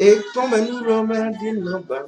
Et comme nous romains dit non pas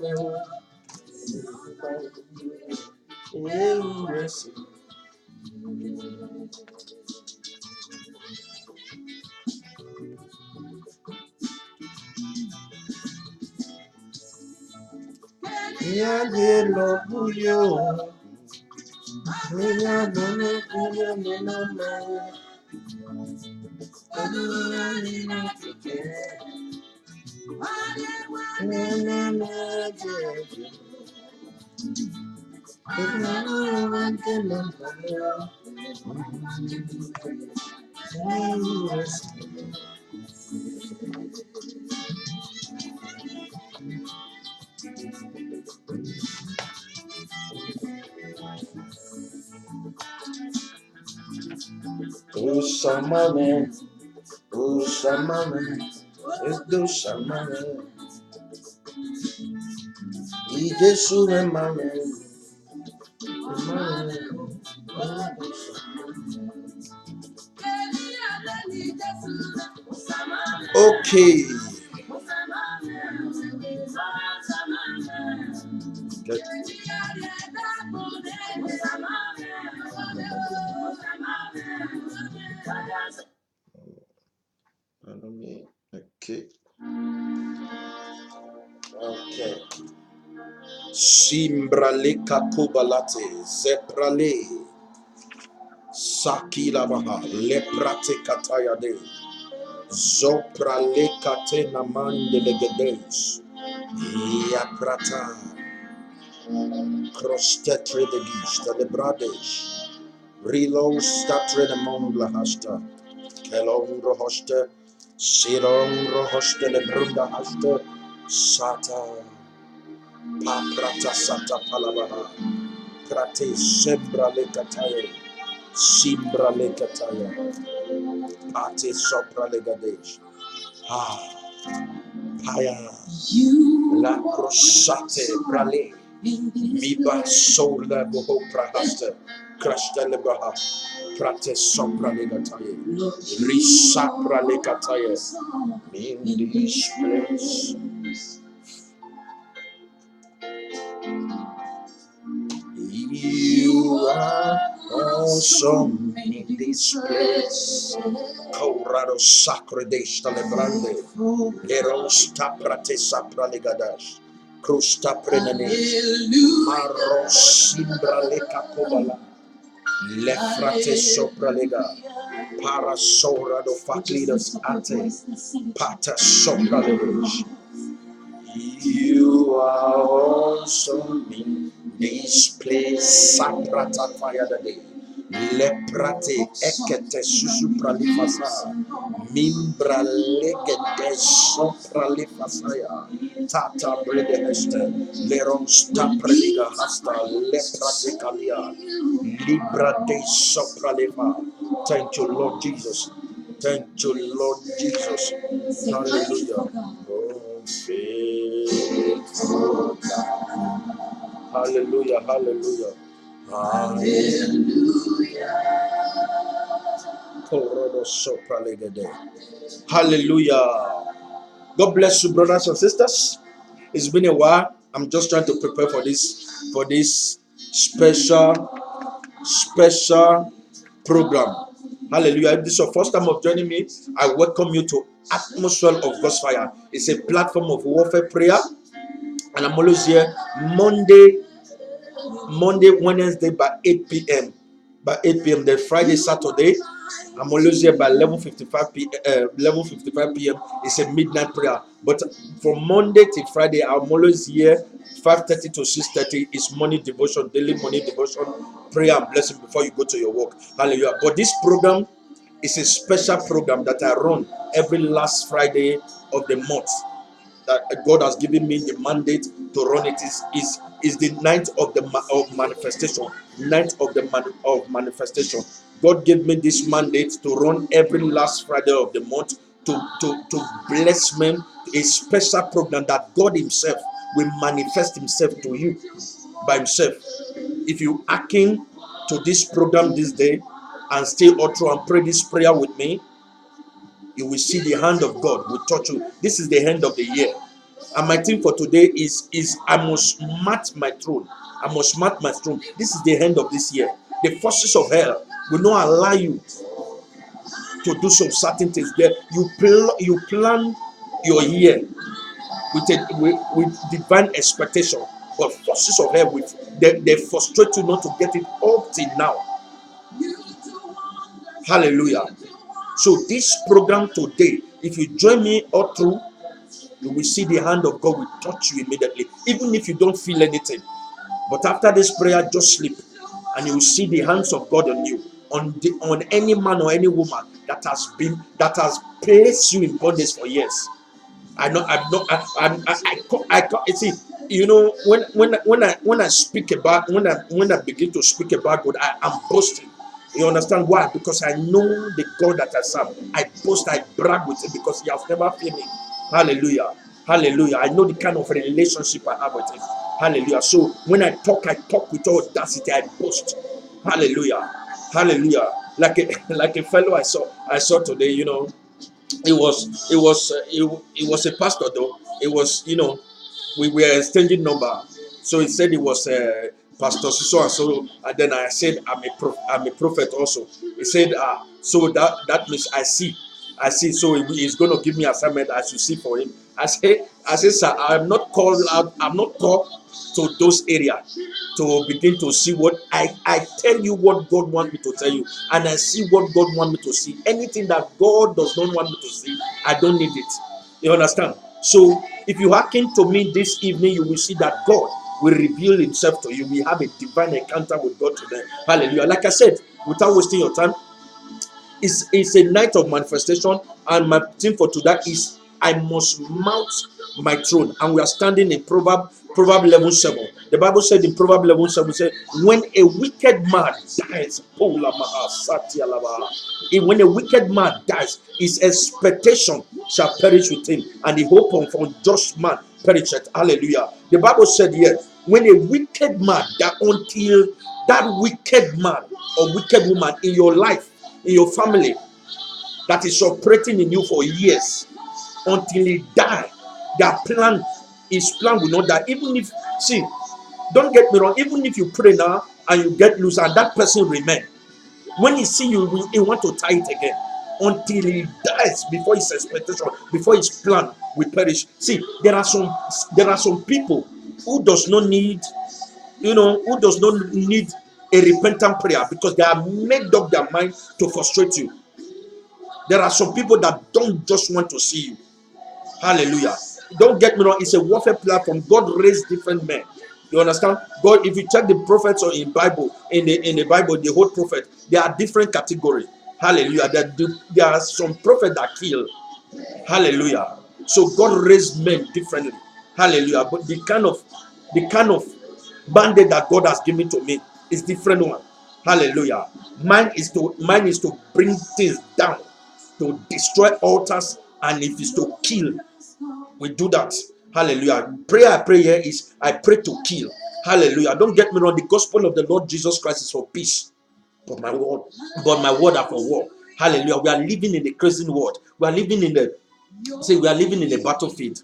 oh Samaman, oh Samaman, do Samaman, Jesu Maman. Okay. Okay. Okay. Simbrale kakubalate zeprale sakila baha leprate kataya de zoprale katena mandele gedes ya prata crostetre de gista de brades rilo statre de mondla hasta kelong rohoste sirong rohoste le brunda hasta sata paprata sata palabaha prate sembra le kataya simbra le kataya pate sopra le gadesh paya la crosate prale miba sola boho prahasta krashta le baha prate sopra le kataya risapra le kataya in this place. You are awesome in this place. Corrado sacre de stalebrande. Leros taprate sapra legadash. Crusta prenane. Maros simbra le cacobala. Lefrate sopra lega. Para sorado faclidas ate. Pata sopra legash. You are awesome in this place. Saprata fire the day. Leprate ekete susupra lifasa. Mimbra legete sopra lifasaya. Tata brede este. Leron stapreliga hasta. Leprate kalia. Libra de sopra lifa. Thank you, Lord Jesus. Thank you, Lord Jesus. Hallelujah. Faithful God. Hallelujah, hallelujah. Hallelujah. Hallelujah. God bless you, brothers and sisters. It's been a while. I'm just trying to prepare for this special program. Hallelujah. If this is your first time of joining me, I welcome you to Atmosphere of God's Fire. It's a platform of warfare prayer, and I'm always here Monday, Wednesday by 8 p.m. Then Friday, Saturday, I'm always here by 11:55 p.m. It's a midnight prayer. But from Monday to Friday, I'm always here 5:30 to 6:30. It's morning devotion, daily morning devotion, prayer and blessing before you go to your work. Hallelujah. But this program is a special program that I run every last Friday of the month. That God has given me the mandate to run it is the night of manifestation. Night of manifestation. God gave me this mandate to run every last Friday of the month to bless men, a special program that God Himself will manifest Himself to you by Himself. If you hearken to this program this day and stay all through and pray this prayer with me, you will see the hand of God will touch you. This is the end of the year. And my theme for today is I must match my throne. I must match my throne. This is the end of this year. The forces of hell will not allow you to do some certain things. There, you plan your year with divine expectation, but forces of hell they frustrate you not to get it up till now. Hallelujah. So this program today, if you join me all through, you will see the hand of God will touch you immediately, even if you don't feel anything. But after this prayer, just sleep, and you will see the hands of God on you, on any man or any woman that has placed you in bondage for years. I know. I'm not. I see. You know, when I speak about when I begin to speak about God, I am boasting. You understand why? Because I know the God that I serve. I boast. I brag with Him because He has never failed me. Hallelujah. Hallelujah. I know the kind of relationship I have with Him. Hallelujah. So when I talk with all audacity. I boast. Hallelujah. Hallelujah. Like a fellow I saw today. You know, it was a pastor though. It was, we were exchanging number. So he said he was pastor so and so, and then I said I'm a prophet also. He said so that means I see. So he's going to give me assignment. I should see for him. I say sir, I'm not called to those areas to begin to see what I tell you what God wants me to tell you, and I see what God wants me to see. Anything that God does not want me to see, I don't need it. You understand? So if you hearken to me this evening, you will see that God will reveal Himself to you. We have a divine encounter with God today. Hallelujah. Like I said, without wasting your time, it's a night of manifestation, and my theme for today is I must mount my throne. And we are standing in Proverb 11:7. The Bible said in Proverb 11:7, said, when a wicked man dies, when a wicked man dies, his expectation shall perish with him, and the hope of unjust man perisheth. Hallelujah. The Bible said here, when a wicked man that until that wicked man or wicked woman in your life, in your family, that is operating in you for years, until he die, their plan, his plan will not die. Even if, see, don't get me wrong, even if you pray now and you get loose and that person remain, when he see you, he want to tie it again until he dies before his expectation, before his plan will perish. See, there are some people who does not need, who does not need a repentant prayer because they have made up their mind to frustrate you. There are some people that don't just want to see you. Hallelujah. Don't get me wrong, it's a warfare platform. God raised different men. You understand? God, if you check the prophets or in the Bible, the whole prophet, there are different categories. Hallelujah. There are some prophets that kill. Hallelujah. So God raised men differently. Hallelujah. But the kind of mandate that God has given to me is different one. Hallelujah. Mine is to bring things down, to destroy altars, and if it's to kill, we do that. Hallelujah. Prayer I pray here is I pray to kill. Hallelujah. Don't get me wrong, the gospel of the Lord Jesus Christ is for peace. But my word are for war. Hallelujah. We are living in the crazy world. We are living in a battlefield.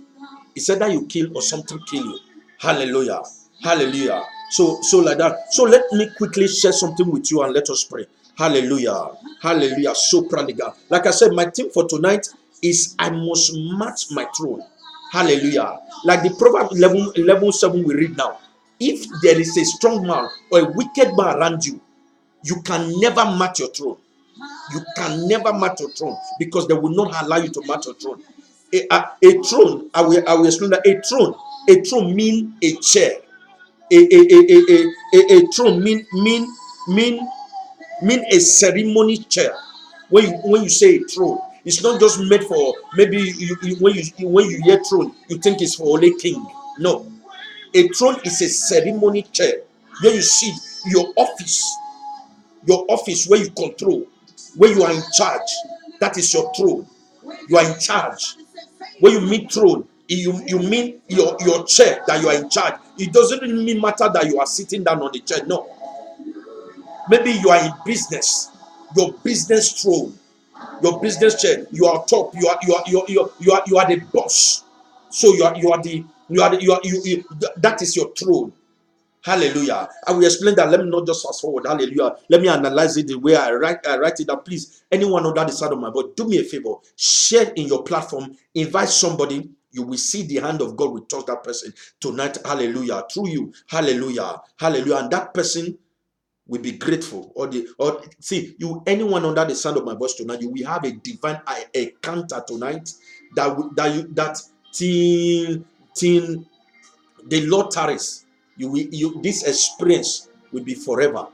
It's either you kill or something kill you. Hallelujah. Hallelujah. So like that. So let me quickly share something with you and let us pray. Hallelujah. Hallelujah. So prodigal. Like I said, my theme for tonight is I must match my throne. Hallelujah. Like the Proverbs 11:7 we read now. If there is a strong man or a wicked man around you, you can never match your throne. You can never match your throne because they will not allow you to match your throne. A throne, I will explain that a throne mean a chair. A throne mean a ceremony chair. When you say a throne, it's not just made for maybe when you hear throne, you think it's for only king. No, a throne is a ceremony chair where you sit your office where you control, where you are in charge. That is your throne. You are in charge. When you mean throne, you mean your chair, that you are in charge. It doesn't even matter that you are sitting down on the chair. No. Maybe you are in business, your business throne, your business chair. You are top. You are the boss. So that is your throne. Hallelujah. I will explain that. Let me not just fast forward. Hallelujah. Let me analyze it the way I write it down. Please, anyone under the side of my voice, do me a favor. Share in your platform. Invite somebody. You will see the hand of God will touch that person tonight. Hallelujah. Through you. Hallelujah. Hallelujah. And that person will be grateful. Or see, you, anyone under the sound of my voice tonight, you will have a divine encounter tonight that till the Lord tarries. This experience will be forever.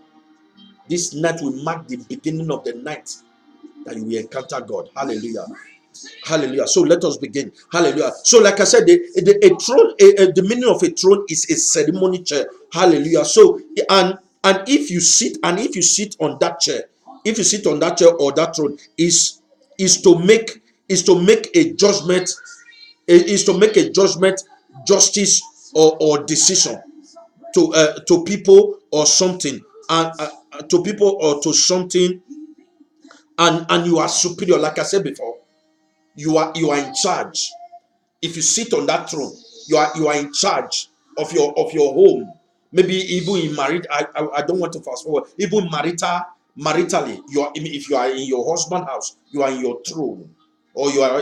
This night will mark the beginning of the night that you will encounter God. Hallelujah. Hallelujah. So let us begin. Hallelujah. So, like I said, a throne, the meaning of a throne is a ceremony chair. Hallelujah. So, and if you sit on that chair, if you sit on that chair or that throne, is to make a judgment, justice or decision to people or something, and to people or to something, and you are superior. Like I said before, you are in charge. If you sit on that throne, you are in charge of your home. Maybe even in married, I don't want to fast forward. Even maritally, if you are in your husband's house, you are in your throne, or you are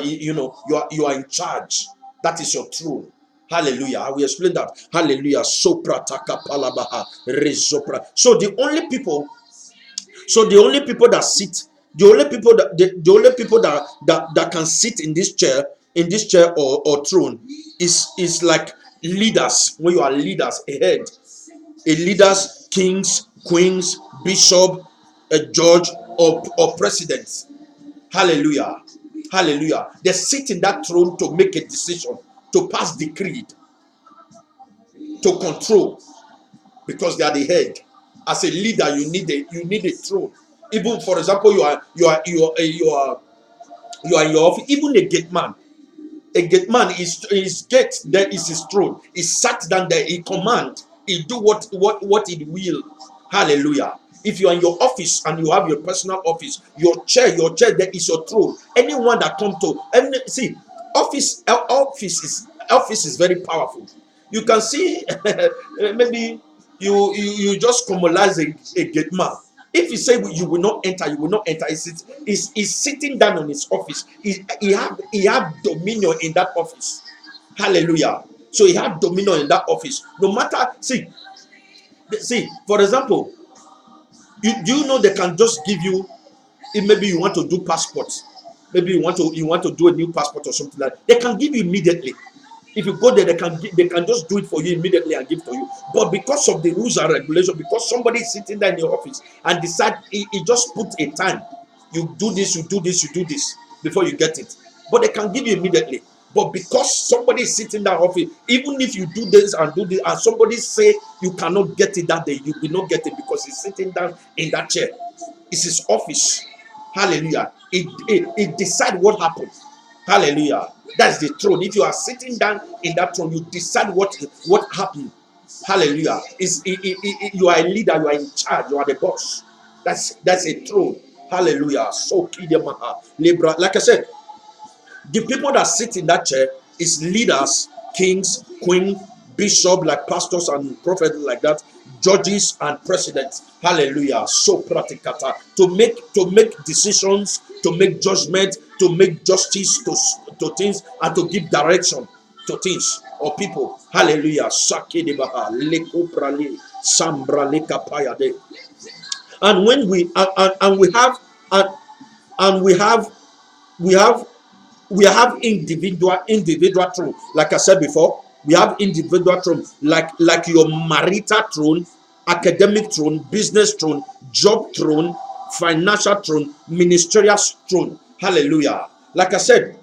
in charge. That is your throne. Hallelujah. I will explain that. Hallelujah. Sopra taka palabaha rezopra. So the only people that sit, the only people that can sit in this chair, or throne, is like leaders. When you are leaders, a leaders, kings, queens, bishop, a judge, or presidents. Hallelujah. Hallelujah. They sit in that throne to make a decision, to pass decree, to control, because they are the head. As a leader, you need a throne. Even, for example, you are in your office. Even a gate man, is gate, there is his throne. He sat down there. He command. He do what he will. Hallelujah. If you are in your office and you have your personal office, your chair, there is your throne. Anyone that come to, see, office is very powerful. You can see maybe you just commonize a gate man. If you say you will not enter, you will not enter. He's sitting down on his office. He have dominion in that office. Hallelujah. So he have dominion in that office. No matter, see, for example, do you know they can just give you, if maybe you want to do passports, maybe you want to do a new passport or something like that, they can give you immediately. If you go there, they can just do it for you immediately and give to you. But because of the rules and regulations, because somebody is sitting there in your office and decide, he just put a time. You do this, you do this, you do this before you get it. But they can give you immediately. But because somebody is sitting in that office, even if you do this and do this, and somebody say you cannot get it that day, you will not get it because he's sitting down in that chair. It's his office. Hallelujah. It decide what happened. Hallelujah. That's the throne. If you are sitting down in that throne, you decide what happened. Hallelujah. You are a leader, you are in charge, you are the boss. That's a throne. Hallelujah. So Libra. Like I said, the people that sit in that chair is leaders, kings, queen, bishop, like pastors and prophets like that, judges and presidents. Hallelujah. So practicata to make decisions, to make judgment, to make justice to things, and to give direction to things or people. Hallelujah. Sakidibaha lekuprali sambralika payade. And when and we have individual throne. Like I said before, we have individual throne, like your marital throne, academic throne, business throne, job throne, financial throne, ministerial throne. Hallelujah. Like I said,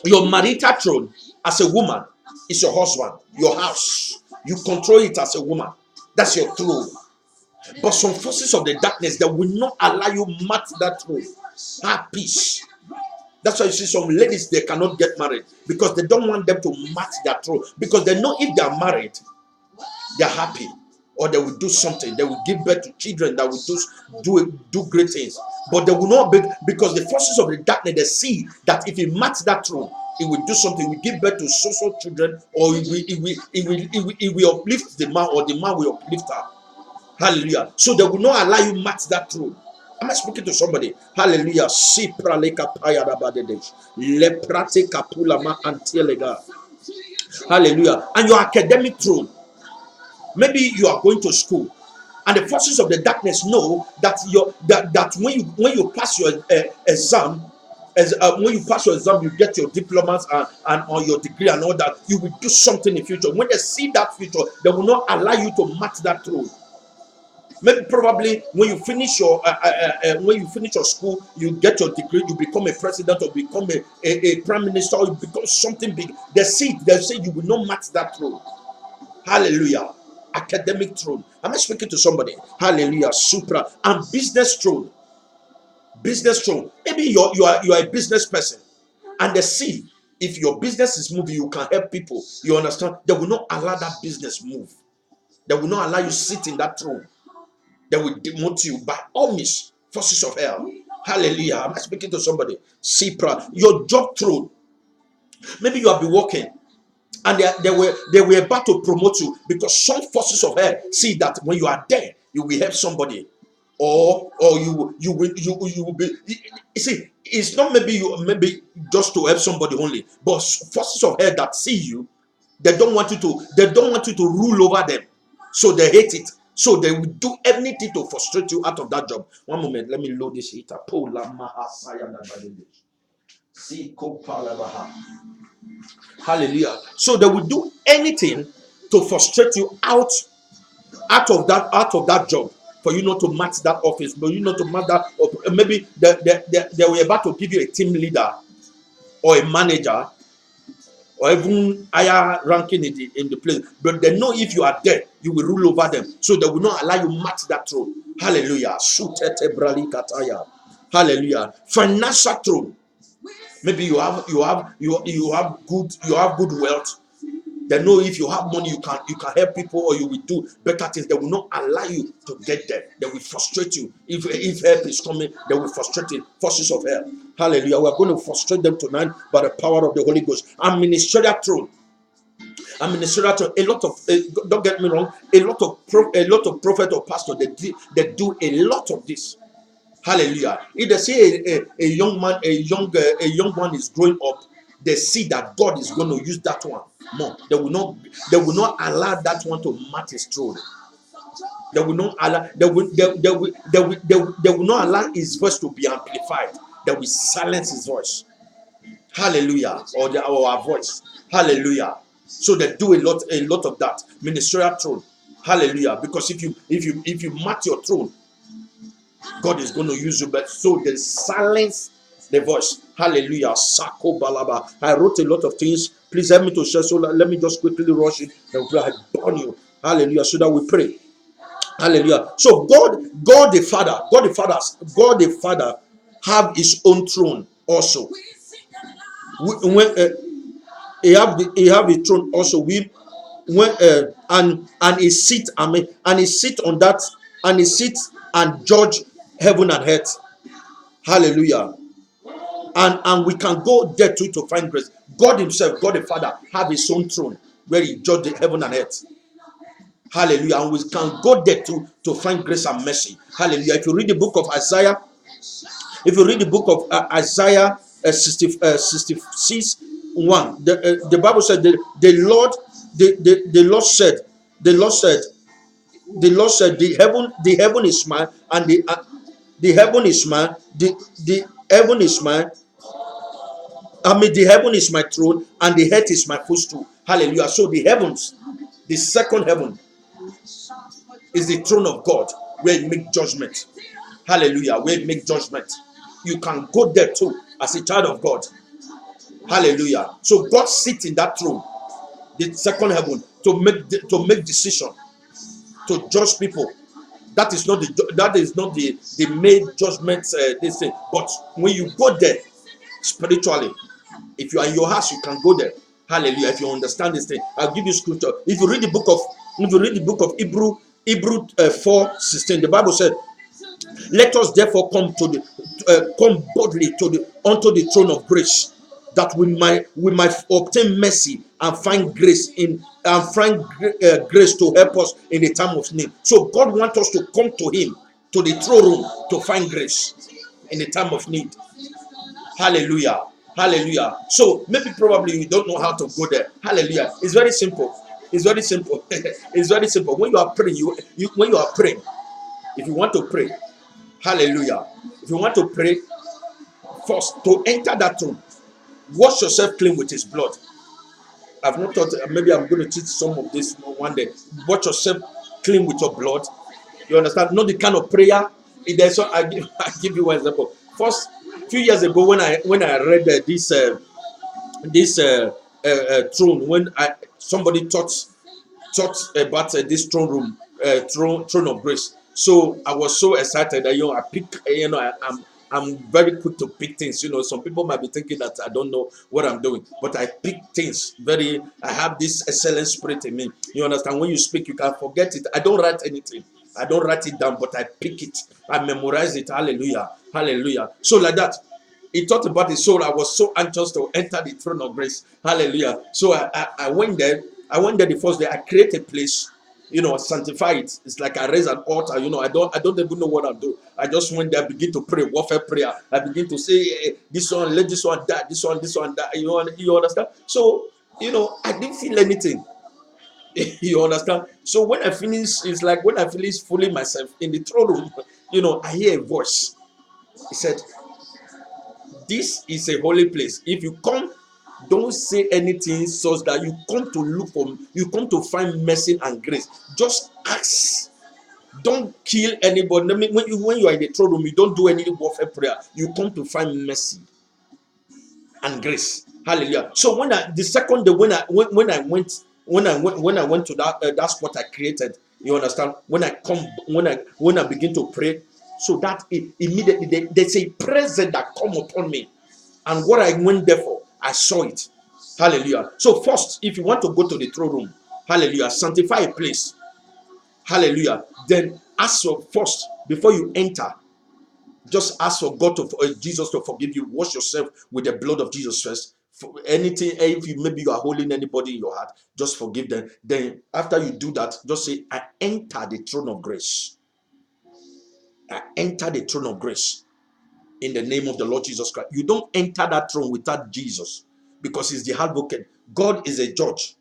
your marital throne as a woman is your husband, your house. You control it as a woman. That's your throne. But some forces of the darkness that will not allow you match that throne. Have peace. That's why you see some ladies, they cannot get married because they don't want them to match their throne. Because they know if they are married, they're happy, or they will do something. They will give birth to children that will do great things. But they will not be, because the forces of the darkness, they see that if he match that throne, it will do something. We give birth to social children, or it will uplift the man, or the man will uplift her. Hallelujah. So they will not allow you match that throne. Am I speaking to somebody? Hallelujah. Si praleka payada badedesh. Leprate kapula ma antielega. Hallelujah. And your academic throne. Maybe you are going to school, and the forces of the darkness know that when you pass your exam, when you pass your exam, you get your diplomas and on your degree and all that. You will do something in future. When they see that future, they will not allow you to match that throne. Maybe probably when you finish your school, you get your degree, you become a president or become a prime minister, or you become something big. They see it, they say you will not match that throne. Hallelujah. Academic throne. Am I speaking to somebody? Hallelujah. Supra and business throne. Business throne. Maybe you are a business person, and they see if your business is moving, you can help people. You understand? They will not allow that business move. They will not allow you sit in that throne. They will demote you by all means. Forces of hell. Hallelujah. Am I speaking to somebody? Supra. Your job throne. Maybe you have been working, and they were about to promote you, because some forces of hell see that when you are there, you will help somebody, or you will be. You see, it's not maybe just to help somebody only, but forces of hell that see you, they don't want you to rule over them, so they hate it. So they will do anything to frustrate you out of that job. One moment, let me load this heater. Hallelujah. So they will do anything to frustrate you out of that job, for you not to match that office, but you not to match that. Or maybe they were about to give you a team leader or a manager, or even higher ranking in the place, but they know if you are there, you will rule over them, so they will not allow you match that throne. Hallelujah. Hallelujah. Financial throne. Maybe you have good wealth. They know if you have money, you can help people, or you will do better things. They will not allow you to get there. They will frustrate you. If help is coming, they will frustrate it. Forces of hell. Hallelujah. We are going to frustrate them tonight by the power of the Holy Ghost. And ministerial throne. And ministerial throne. A lot of don't get me wrong. A lot of prophet or pastor, they do a lot of this. Hallelujah. If they say a young one is growing up, they see that God is going to use that one more. They will not allow that one to match his throne. They will not allow his voice to be amplified. They will silence his voice. Hallelujah. Or our voice. Hallelujah. So they do a lot of that. Ministerial throne. Hallelujah. Because if you match your throne, God is going to use you, but so they silence the voice. Hallelujah. Sako balaba. I wrote a lot of things. Please help me to share. So let me just quickly rush it. I burn you. Hallelujah. So that we pray. Hallelujah. So God the Father have his own throne also. When he have the throne also. And he sit. And he sit on that. And he sits and judge heaven and earth. Hallelujah. And we can go there too to find grace. God himself, God the Father, have his own throne where he judges the heaven and earth. Hallelujah. And we can go there too to find grace and mercy. Hallelujah. If you read the book of Isaiah, Isaiah 66 1, the Bible said the Lord said the heaven is mine, and the heaven is mine, the heaven is mine. The heaven is my throne, and the earth is my footstool. Hallelujah. So the heavens, the second heaven, is the throne of God, where it makes judgment. Hallelujah. Where it makes judgment. You can go there too as a child of God. Hallelujah. So God sits in that throne, the second heaven, to make decision, to judge people. That is not the main judgment. They say, but when you go there, spiritually. If you are in your house, you can go there. Hallelujah. If you understand this thing, I'll give you scripture. If you read the book of Hebrew 4:16, the Bible said, let us therefore come boldly unto the throne of grace, that we might obtain mercy and find grace grace to help us in the time of need. So God wants us to come to Him, to the throne room, to find grace in the time of need. Hallelujah. Hallelujah. So maybe probably you don't know how to go there. Hallelujah. It's very simple. It's very simple. It's very simple. When you are praying, when you are praying, if you want to pray, hallelujah. If you want to pray, first to enter that room, wash yourself clean with His blood. I've not thought, maybe I'm going to teach some of this one day. Wash yourself clean with your blood. You understand? Not the kind of prayer. There's I give you one example. First, few years ago, when I read this throne, when somebody taught about this throne room, throne of grace. So I was so excited that I pick, I'm very quick to pick things. Some people might be thinking that I don't know what I'm doing, but I pick things very. I have this excellent spirit in me. You understand? When you speak, you can forget it. I don't write anything. I don't write it down, but I pick it. I memorize it. Hallelujah. Hallelujah. So like that. He talked about the soul. I was so anxious to enter the throne of grace. Hallelujah. So I went there. I went there the first day. I created a place, sanctify it. It's like I raise an altar. I don't even know what I'm doing. I just went there, begin to pray, warfare prayer. I begin to say, this one, let this one die, this one, that. You understand? So, I didn't feel anything. You understand? So when I finish, it's like when I finish fooling myself in the throne room, I hear a voice. He said, this is a holy place. If you come, don't say anything such that you come to find mercy and grace. Just ask. Don't kill anybody. I mean, when you are in the throne room, you don't do any warfare prayer. You come to find mercy and grace. Hallelujah. So the second day when I went to that spot I created, you understand? When I begin to pray, so that immediately there's a presence that come upon me, and what I went there for, I saw it. Hallelujah. So first, if you want to go to the throne room, hallelujah, sanctify a place. Hallelujah. Then ask for first before you enter. Just ask for God Jesus to forgive you. Wash yourself with the blood of Jesus first. For anything, if maybe you are holding anybody in your heart, just forgive them. Then after you do that, just say, I enter the throne of grace. I enter the throne of grace in the name of the Lord Jesus Christ. You don't enter that throne without Jesus, because He's the advocate. God is a judge.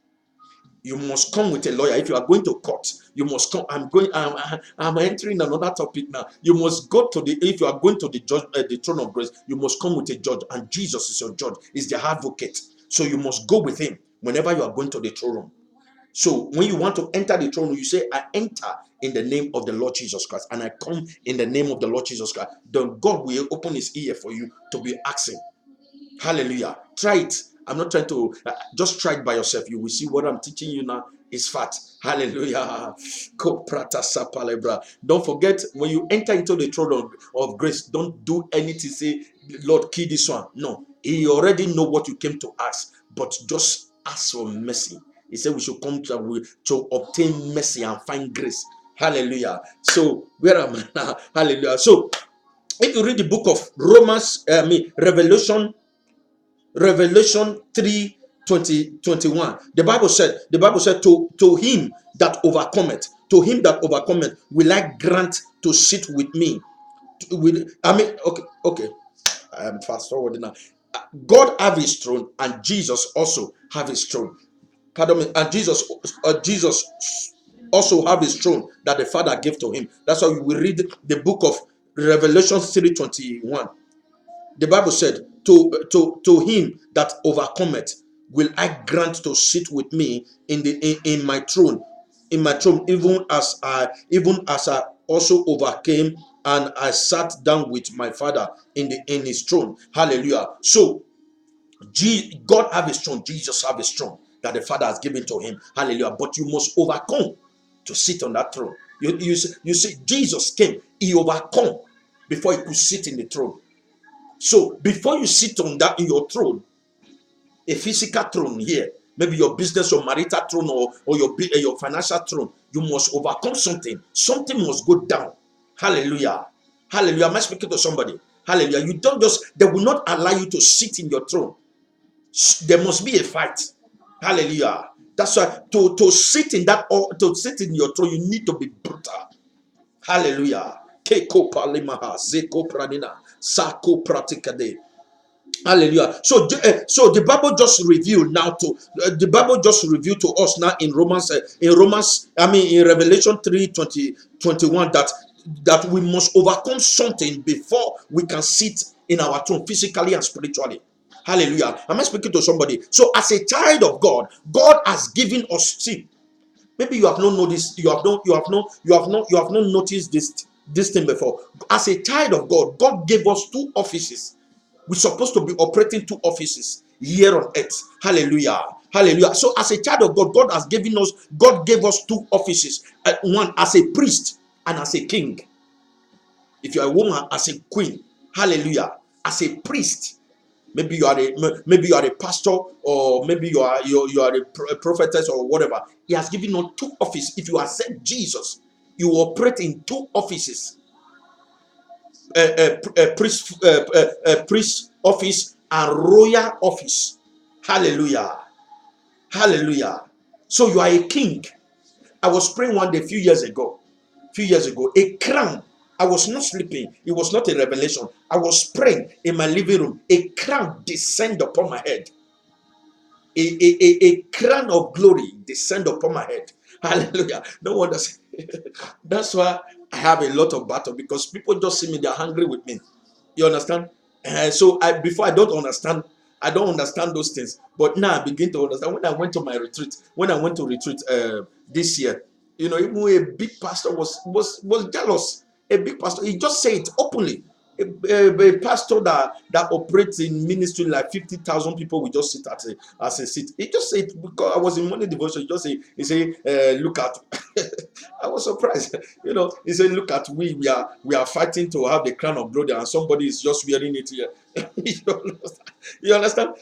You must come with a lawyer. If you are going to court, you must come. I'm entering another topic now. You must go to if you are going to the judge, the throne of grace, you must come with a judge, and Jesus is your judge, is the advocate. So you must go with Him whenever you are going to the throne room. So when you want to enter the throne room, you say, I enter in the name of the Lord Jesus Christ, and I come in the name of the Lord Jesus Christ. Then God will open His ear for you to be asking. Hallelujah. Try it. I'm not trying to just try it by yourself. You will see what I'm teaching you now is fat. Hallelujah. Don't forget, when you enter into the throne of grace, don't do anything. Say, Lord, kill this one. No, He already know what you came to ask, but just ask for mercy. He said we should come to obtain mercy and find grace. Hallelujah. So where am I now? Hallelujah. So if you read the book of Revelation 3, 21. The Bible said to him that overcometh will I grant to sit with me. Okay. I am fast forwarding now. God have His throne, and Jesus also have His throne. Pardon me. And Jesus also have His throne that the Father gave to Him. That's why we will read the book of Revelation 3:21. The Bible said, to him that overcometh will I grant to sit with me in my throne, even as I also overcame and I sat down with my Father in His throne. Hallelujah. So God have His throne, Jesus have His throne that the Father has given to Him. Hallelujah. But you must overcome to sit on that throne. You see, Jesus came, He overcome before He could sit in the throne. So before you sit on that in your throne, a physical throne here, maybe your business or marital throne, or your financial throne, you must overcome something. Something must go down. Hallelujah. Hallelujah. Am I speaking to somebody? Hallelujah. You don't just, they will not allow you to sit in your throne. There must be a fight. Hallelujah. That's why to sit in that, or to sit in your throne, you need to be brutal. Hallelujah. Keko palimaha, zeko pranina, sako pratikade. Hallelujah. So the Bible just revealed now to the Bible just revealed to us now in Revelation 3:21 that we must overcome something before we can sit in our throne physically and spiritually. Hallelujah. Am I speaking to somebody? So as a child of God, God has given us, see, maybe you have not noticed, you have not noticed this thing before. As a child of God, God gave us two offices. We're supposed to be operating two offices here on earth. Hallelujah. Hallelujah. So as a child of God, God gave us two offices. One as a priest and as a king. If you're a woman, as a queen. Hallelujah. As a priest. Maybe you are a pastor, or maybe you are a prophetess or whatever. He has given you two offices. If you accept Jesus, you operate in two offices: a priest office and royal office. Hallelujah. Hallelujah. So you are a king. I was praying one day a few years ago, a crown. I was not sleeping. It was not a revelation. I was praying in my living room. A crown descend upon my head. A crown of glory descend upon my head. Hallelujah. No wonder. That's why I have a lot of battle, because people just see me, they're hungry with me. You understand? So before, I don't understand those things. But now I begin to understand. When I went to my retreat, this year, even a big pastor was jealous. A big pastor, he just said it openly. A pastor that operates in ministry like 50,000 people will just sit as a seat. He just said, because I was in morning devotion, he said, look at. I was surprised. He said, look at, we are fighting to have the crown of glory, and somebody is just wearing it here. You understand?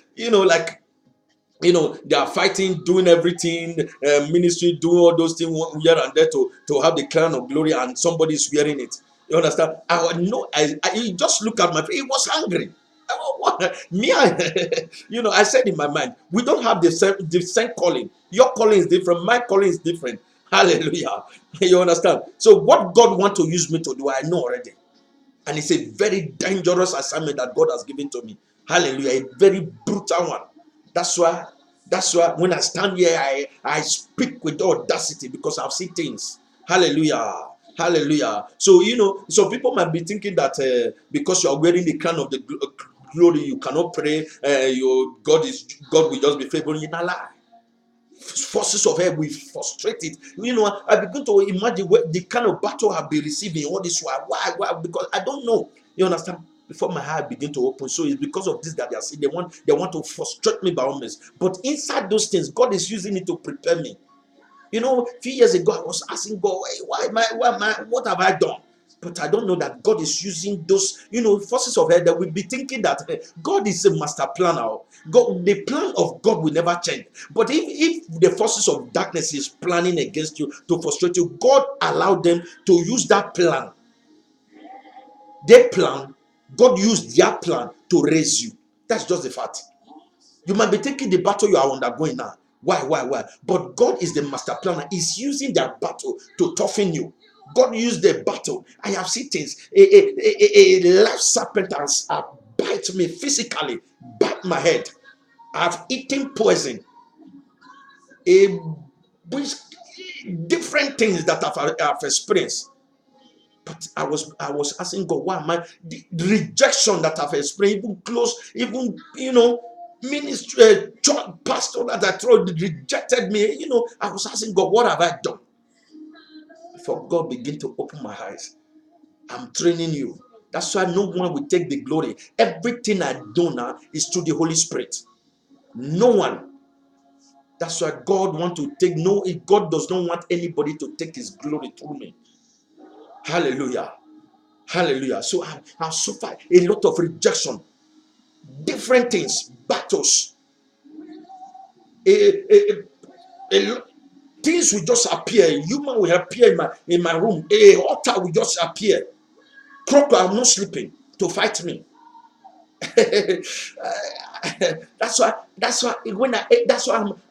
They are fighting, doing everything, ministry, doing all those things here and there to have the crown of glory, and somebody is wearing it. You understand? He just look at my face. He was angry. I said in my mind, we don't have the same calling. Your calling is different. My calling is different. Hallelujah. You understand? So what God wants to use me to do, I know already. And it's a very dangerous assignment that God has given to me. Hallelujah. A very brutal one. That's why when I stand here, I speak with audacity, because I've seen things. Hallelujah. Hallelujah. So people might be thinking that because you are wearing the crown of the glory, you cannot pray. God will just be favoring you. Not lie. Forces of hell will frustrate it. I begin to imagine the kind of battle I'll be receiving all this while. Why? Because I don't know. You understand? Before my heart begin to open. So it's because of this that they are saying they want to frustrate me by all means. But inside those things, God is using it to prepare me. A few years ago, I was asking God, what have I done? But I don't know that God is using those, forces of hell that will be thinking that God is a master planner. The plan of God will never change. But if the forces of darkness is planning against you to frustrate you, God allowed them to use that plan. Their plan, God used their plan to raise you. That's just the fact. You might be taking the battle you are undergoing now. Why? But God is the master planner. He's using that battle to toughen you. God used the battle. I have seen things. A live serpent has bite me physically, bite my head. I've eaten poison. Which different things that I've experienced. But I was asking God, why am I the rejection that I've experienced, even close, even ministry, church pastor that I thought rejected me. I was asking God, what have I done? Before God began to open my eyes, I'm training you. That's why no one will take the glory. Everything I do now is through the Holy Spirit. No one. That's why God wants to take. No, God does not want anybody to take his glory through me. Hallelujah. Hallelujah. So I suffered a lot of rejection, different things, battles. Things will just appear. Human will appear in my room. A altar will just appear. Crocodile, I'm not sleeping to fight me. That's why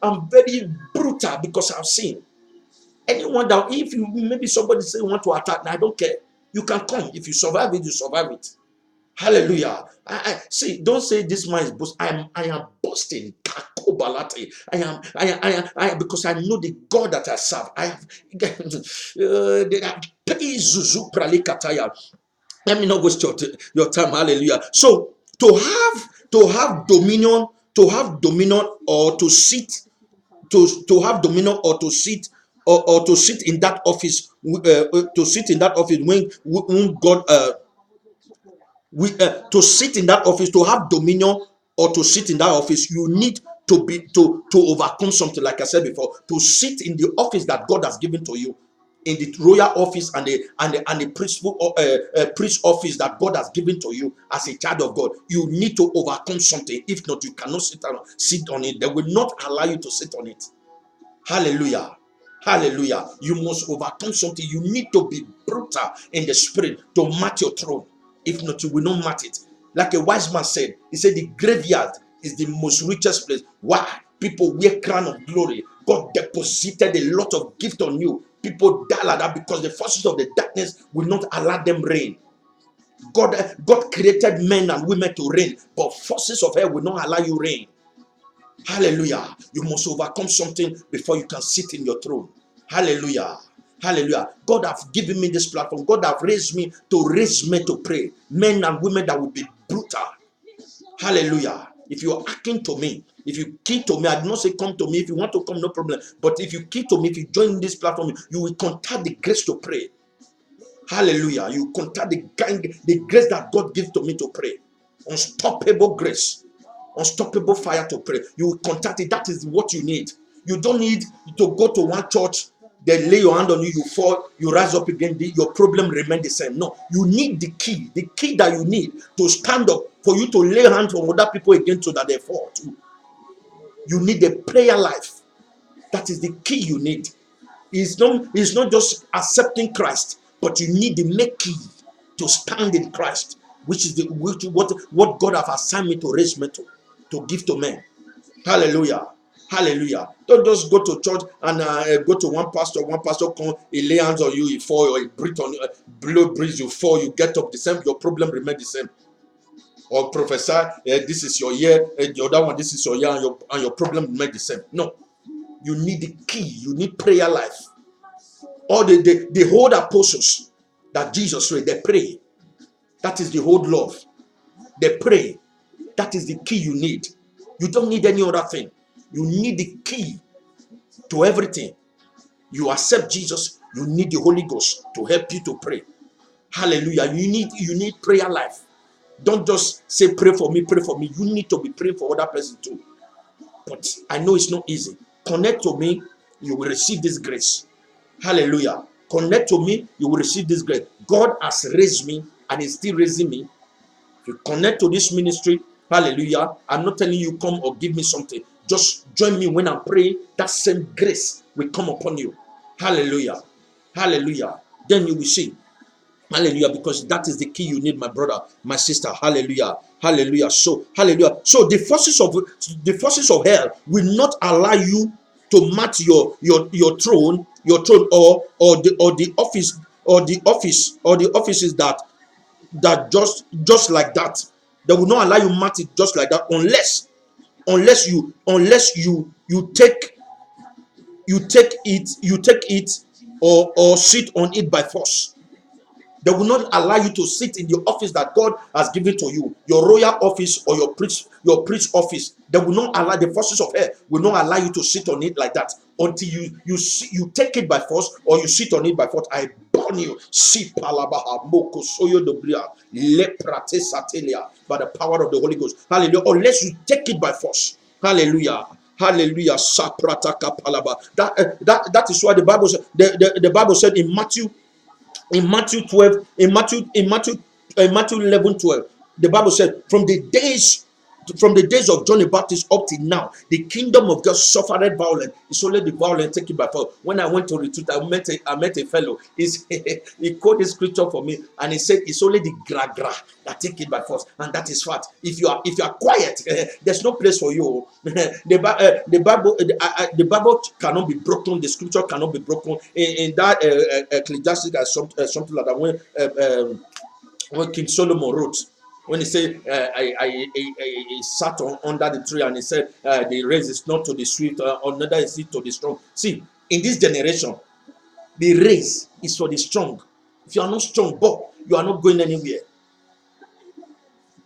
I'm very brutal, because I've seen anyone that, if you maybe somebody say you want to attack, I don't care. You can come. If you survive it, you survive it. Hallelujah. I see, don't say this man is boast. I am boasting. I am, because I know the God that I serve. I have let me not waste your time. Hallelujah. So to have dominion, or to sit, to have dominion, or to sit, or to sit in that office, to sit in that office when God to sit in that office, to have dominion, or to sit in that office, you need to be to overcome something. Like I said before, to sit in the office that God has given to you, in the royal office and the priest office that God has given to you as a child of God, you need to overcome something. If not, you cannot sit on it. They will not allow you to sit on it. Hallelujah. Hallelujah. You must overcome something. You need to be brutal in the spirit to match your throne. If not, you will not match it. Like a wise man said, he said the graveyard is the most richest place. Why? People wear crown of glory. God deposited a lot of gift on you. People die like that because the forces of the darkness will not allow them reign. God created men and women to reign, but forces of hell will not allow you reign. Hallelujah. You must overcome something before you can sit in your throne. Hallelujah. Hallelujah. God have given me this platform. God have raised me to raise men to pray. Men and women that will be brutal. Hallelujah. If you are akin to me, if you key to me, I do not say come to me. If you want to come, no problem. But if you key to me, if you join this platform, you will contact the grace to pray. Hallelujah. You contact the grace that God gives to me to pray. Unstoppable grace. Unstoppable fire to pray. You will contact it. That is what you need. You don't need to go to one church, they lay your hand on you, you fall, you rise up again, your problem remains the same. No, you need the key that you need to stand up, for you to lay hands on other people again so that they fall too. You need a prayer life. That is the key you need. It's not just accepting Christ, but you need the make key to stand in Christ, which is what God have assigned me to raise me to give to men. Hallelujah. Hallelujah. Don't just go to church and go to one pastor come, he lay hands on you, he fall, or he breathe on you, blow breeze, you fall, you get up the same, your problem remains the same. Or prophesy, this is your year, and the other one, this is your year, and your problem remains the same. No. You need the key, you need prayer life. All the whole apostles that Jesus read, they pray. That is the whole love. They pray. That is the key you need. You don't need any other thing. You need the key to everything. You accept Jesus, you need the Holy Ghost to help you to pray. Hallelujah. You need prayer life. Don't just say pray for me, pray for me. You need to be praying for other person too. But I know it's not easy. Connect to me, you will receive this grace. Hallelujah. Connect to me, you will receive this grace. God has raised me and is still raising me. If you connect to this ministry, hallelujah, I'm not telling you come or give me something. Just join me when I'm praying. That same grace will come upon you. Hallelujah. Hallelujah. Then you will see. Hallelujah. Because that is the key you need, my brother, my sister. Hallelujah. Hallelujah. So, hallelujah. So the forces of hell will not allow you to match your throne, or the offices that just like that. They will not allow you match it just like that, unless you take it, or sit on it by force. They will not allow you to sit in the office that God has given to you, your royal office or your priest office. They will not allow, the forces of hell will not allow you to sit on it like that until you take it by force, or you sit on it by force. I burn you. See palabaha moko soyo dobria leprate satelia by the power of the Holy Ghost. Hallelujah. Unless you take it by force. Hallelujah. Hallelujah. Saprataka palaba. That is why the Bible said in Matthew In Matthew 12, in Matthew 11:12, the Bible said, from the days of John the Baptist up till now, the kingdom of God suffered violence. It's only the violent taken by force. When I went to retreat, I met a fellow. He quoted this scripture for me, and he said, "It's only the gra that take it by force," and that is fact. If you are quiet, there's no place for you. The Bible cannot be broken. The scripture cannot be broken. In that Ecclesiastes, something like that, when King Solomon wrote, when he said, he sat under the tree, and he said, the race is not to the swift, or neither is it to the strong. See, in this generation, the race is for the strong. If you are not strong, but you are not going anywhere.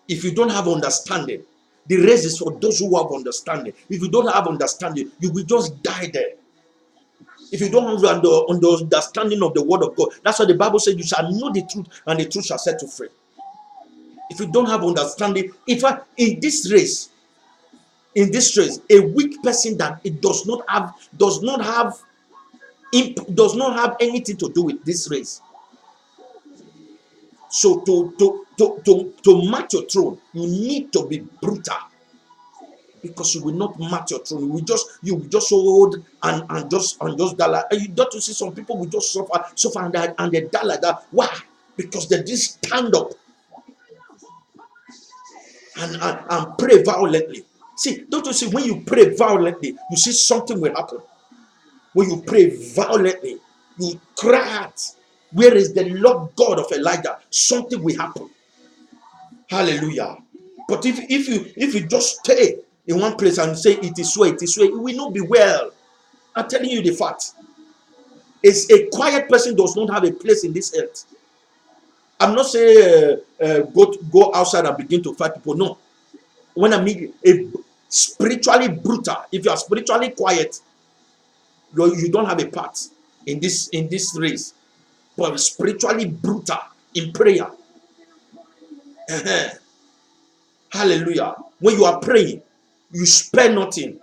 If you don't have understanding, the race is for those who have understanding. If you don't have understanding, you will just die there. If you don't have the understanding of the word of God, that's why the Bible says, you shall know the truth, and the truth shall set you free. If you don't have understanding, in fact, in this race, a weak person that it does not have anything to do with this race. So to match your throne, you need to be brutal, because you will not match your throne. You will just hold and just die. You got to see some people will just suffer and they die like that. Why? Because they just stand up and pray violently. See, don't you see, when you pray violently, you see something will happen. When you pray violently, you cry out, "Where is the Lord God of Elijah?" Something will happen. Hallelujah. But if you just stay in one place and say, "It is so, it is so," it will not be well. I'm telling you the fact. It's a quiet person does not have a place in this earth. I'm not saying go outside and begin to fight people. No. When I mean a spiritually brutal, if you are spiritually quiet, you don't have a part in this race. But spiritually brutal in prayer. Hallelujah. When you are praying, you spare nothing,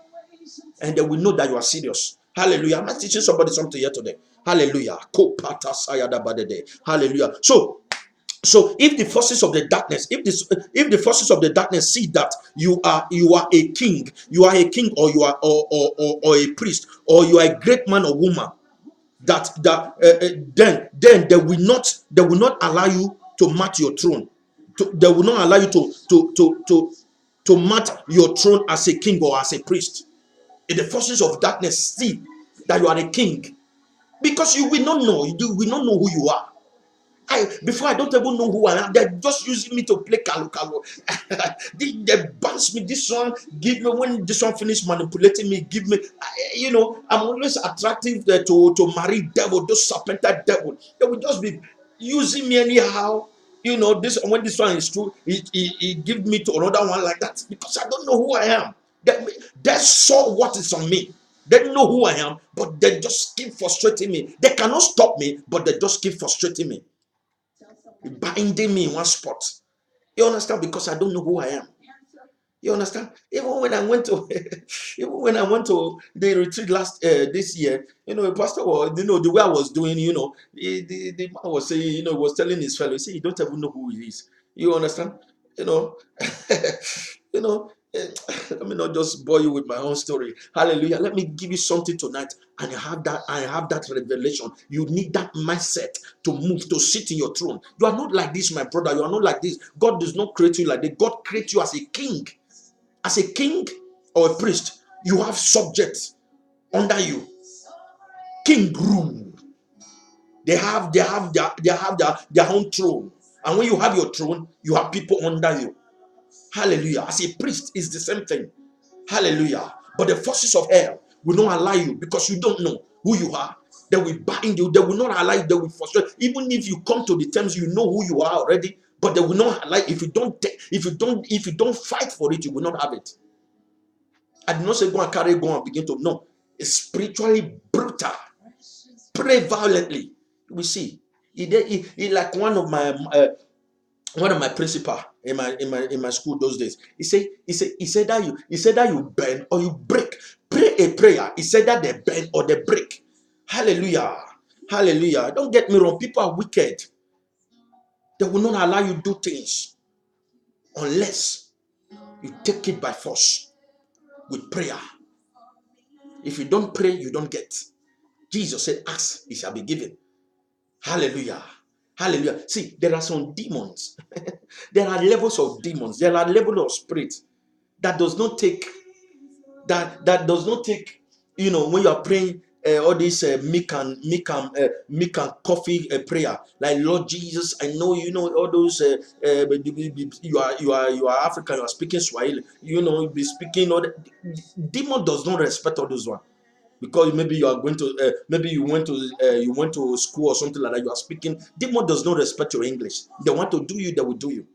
and they will know that you are serious. Hallelujah. I'm teaching somebody something here today. Hallelujah. Hallelujah. So if the forces of the darkness, if the forces of the darkness see that you are a king, or you are or a priest, or you are a great man or woman, then they will not allow you to match your throne. They will not allow you to match your throne as a king or as a priest. If the forces of darkness see that you are a king, because you will not know who you are. Before I don't even know who I am, they're just using me to play kalu. They bounce me this one, give me, when this one finish manipulating me, give me. I'm always attractive to marry devil, those serpented devil. They will just be using me anyhow. This, when this one is true, he give me to another one like that, because I don't know who I am. They saw what is on me. They don't know who I am, but they just keep frustrating me. They cannot stop me, but they just keep frustrating me, binding me in one spot. You understand? Because I don't know who I am. You understand? Even when I went to the retreat this year, the pastor was, the way I was doing, the man was saying, was telling his fellow, you don't even know who he is. You understand? you know, you know, let me not just bore you with my own story. Hallelujah. Let me give you something tonight. And I have that revelation. You need that mindset to move, to sit in your throne. You are not like this, my brother. You are not like this. God does not create you like that. God creates you as a king. As a king or a priest, you have subjects under you. King rule. They have their own throne. And when you have your throne, you have people under you. Hallelujah. As a priest, it's the same thing. Hallelujah. But the forces of hell will not allow you, because you don't know who you are. They will bind you. They will not allow you. They will frustrate. Even if you come to the terms, you know who you are already. But they will not allow. If you don't fight for it, you will not have it. I did not say go and begin to. No, it's spiritually brutal. Pray violently. We see. He like one of my principal in my school those days. He said that you bend or you break. Pray a prayer. He said that they bend or they break. Hallelujah. Hallelujah. Don't get me wrong. People are wicked. They will not allow you to do things unless you take it by force with prayer. If you don't pray, you don't get. Jesus said, ask, it shall be given. Hallelujah. Hallelujah. See, there are some demons. There are levels of demons. There are levels of spirits that does not take, when you are praying all this milk and coffee prayer, like Lord Jesus, I know all those you are African, you are speaking Swahili, you be speaking all the demon does not respect all those one. Because maybe you are going to maybe you went to school or something like that, you are speaking, demon does not respect your English. They want to do you, they will do you.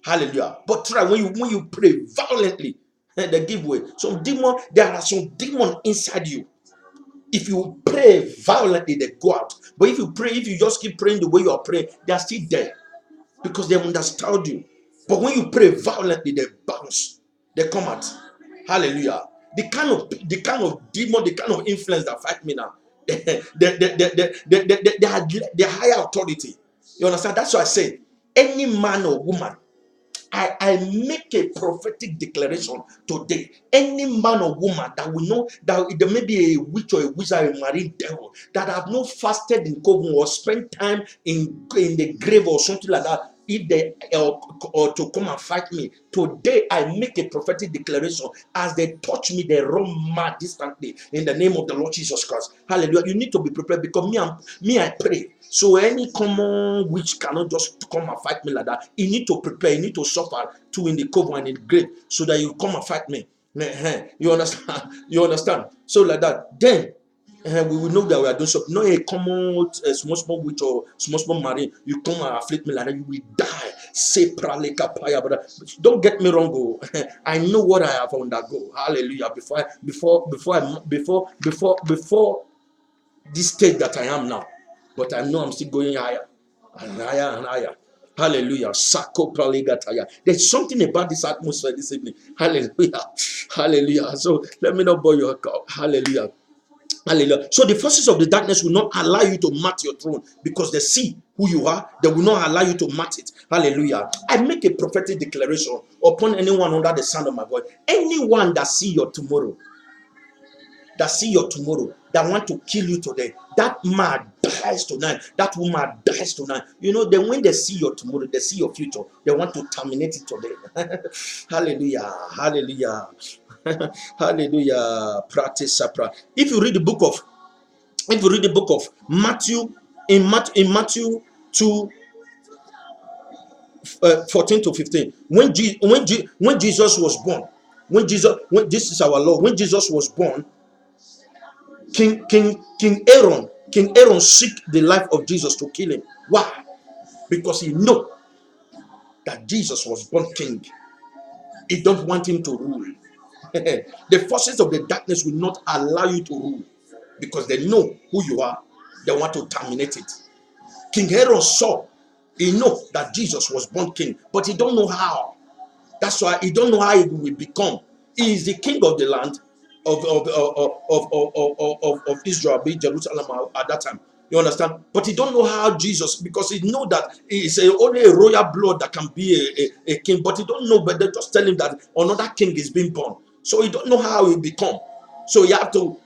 Hallelujah. But try when you pray violently, they give way. There are some demon inside you. If you pray violently, they go out. But if you just keep praying the way you are praying, they are still there because they understand you. But when you pray violently, they bounce, they come out. Hallelujah. The kind of demon, the kind of influence that fight me now, they are higher authority. You understand? That's why I say any man or woman, I make a prophetic declaration today. Any man or woman that will know that there may be a witch or a wizard, a marine devil, that have not fasted in coven or spent time in the grave or something like that, if they or to come and fight me today, I make a prophetic declaration. As they touch me, they run mad distantly in the name of the Lord Jesus Christ. Hallelujah. You need to be prepared because I pray. So any common witch cannot just come and fight me like that. You need to prepare. You need to suffer to in the coven and in the grave so that you come and fight me. You understand? You understand? So like that, then we will know that we are doing something. Not a common small witch or small marine. You come and afflict me like that, you will die. Say praleka paya, brother. Don't get me wrong. Oh. I know what I have undergo. Hallelujah. Before this stage that I am now, but I know I'm still going higher and higher and higher. Hallelujah. Sako praligataya. There's something about this atmosphere this evening. Hallelujah. Hallelujah. So let me not bore your cup. Hallelujah. Hallelujah. So the forces of the darkness will not allow you to mat your throne because they see who you are. They will not allow you to mat it. Hallelujah. I make a prophetic declaration upon anyone under the sound of my voice. Anyone that see your tomorrow, that want to kill you today, that man dies tonight, that woman dies tonight. Then when they see your tomorrow, they see your future, they want to terminate it today. Hallelujah. Hallelujah. Hallelujah. Practice sapra. If you read the book of Matthew, in Matthew 2 14 to 15, when Jesus was born, when this is our Lord, when Jesus was born, King Aaron seek the life of Jesus to kill him. Why? Because he know that Jesus was born king. He don't want him to rule. The forces of the darkness will not allow you to rule because they know who you are. They want to terminate it. King Aaron saw, he know that Jesus was born king, but he don't know how. That's why he don't know how he will become. He is the king of the land of Israel, be Jerusalem at that time. You understand? But he don't know how Jesus, because he know that it's only a royal blood that can be a king. But he don't know. But they just tell him that another king is being born. So he don't know how he become. So you have to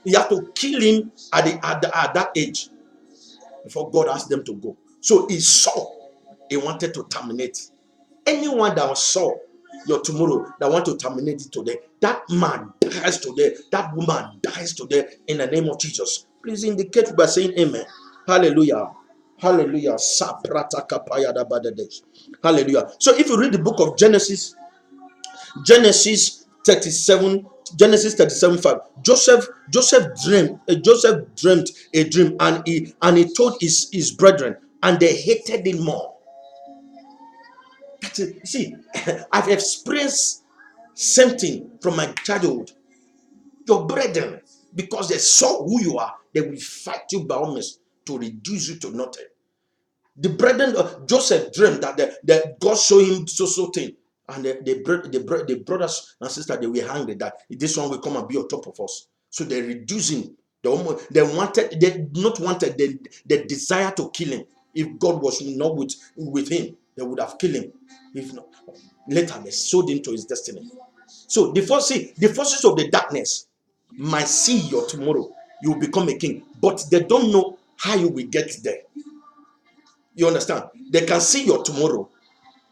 kill him at that age before God asked them to go. So he saw, he wanted to terminate. Anyone that saw your tomorrow, that want to terminate it today, that man dies today, that woman dies today in the name of Jesus. Please indicate by saying amen. Hallelujah. Hallelujah. Hallelujah. So if you read the book of Genesis 37, Genesis 37:5, Joseph dreamed a dream, and he told his brethren, and they hated him more. See, I've experienced something from my childhood. Your brethren, because they saw who you are, they will fight you by all means to reduce you to nothing. The brethren of Joseph dreamed that God showed him so thing, and the brothers and sisters, they were angry that this one will come and be on top of us. So they reduce him. They not wanted the desire to kill him. If God was not with him, they would have killed him. If not, later they sold him to his destiny. So the forces of the darkness might see your tomorrow. You will become a king, but they don't know how you will get there. You understand? They can see your tomorrow,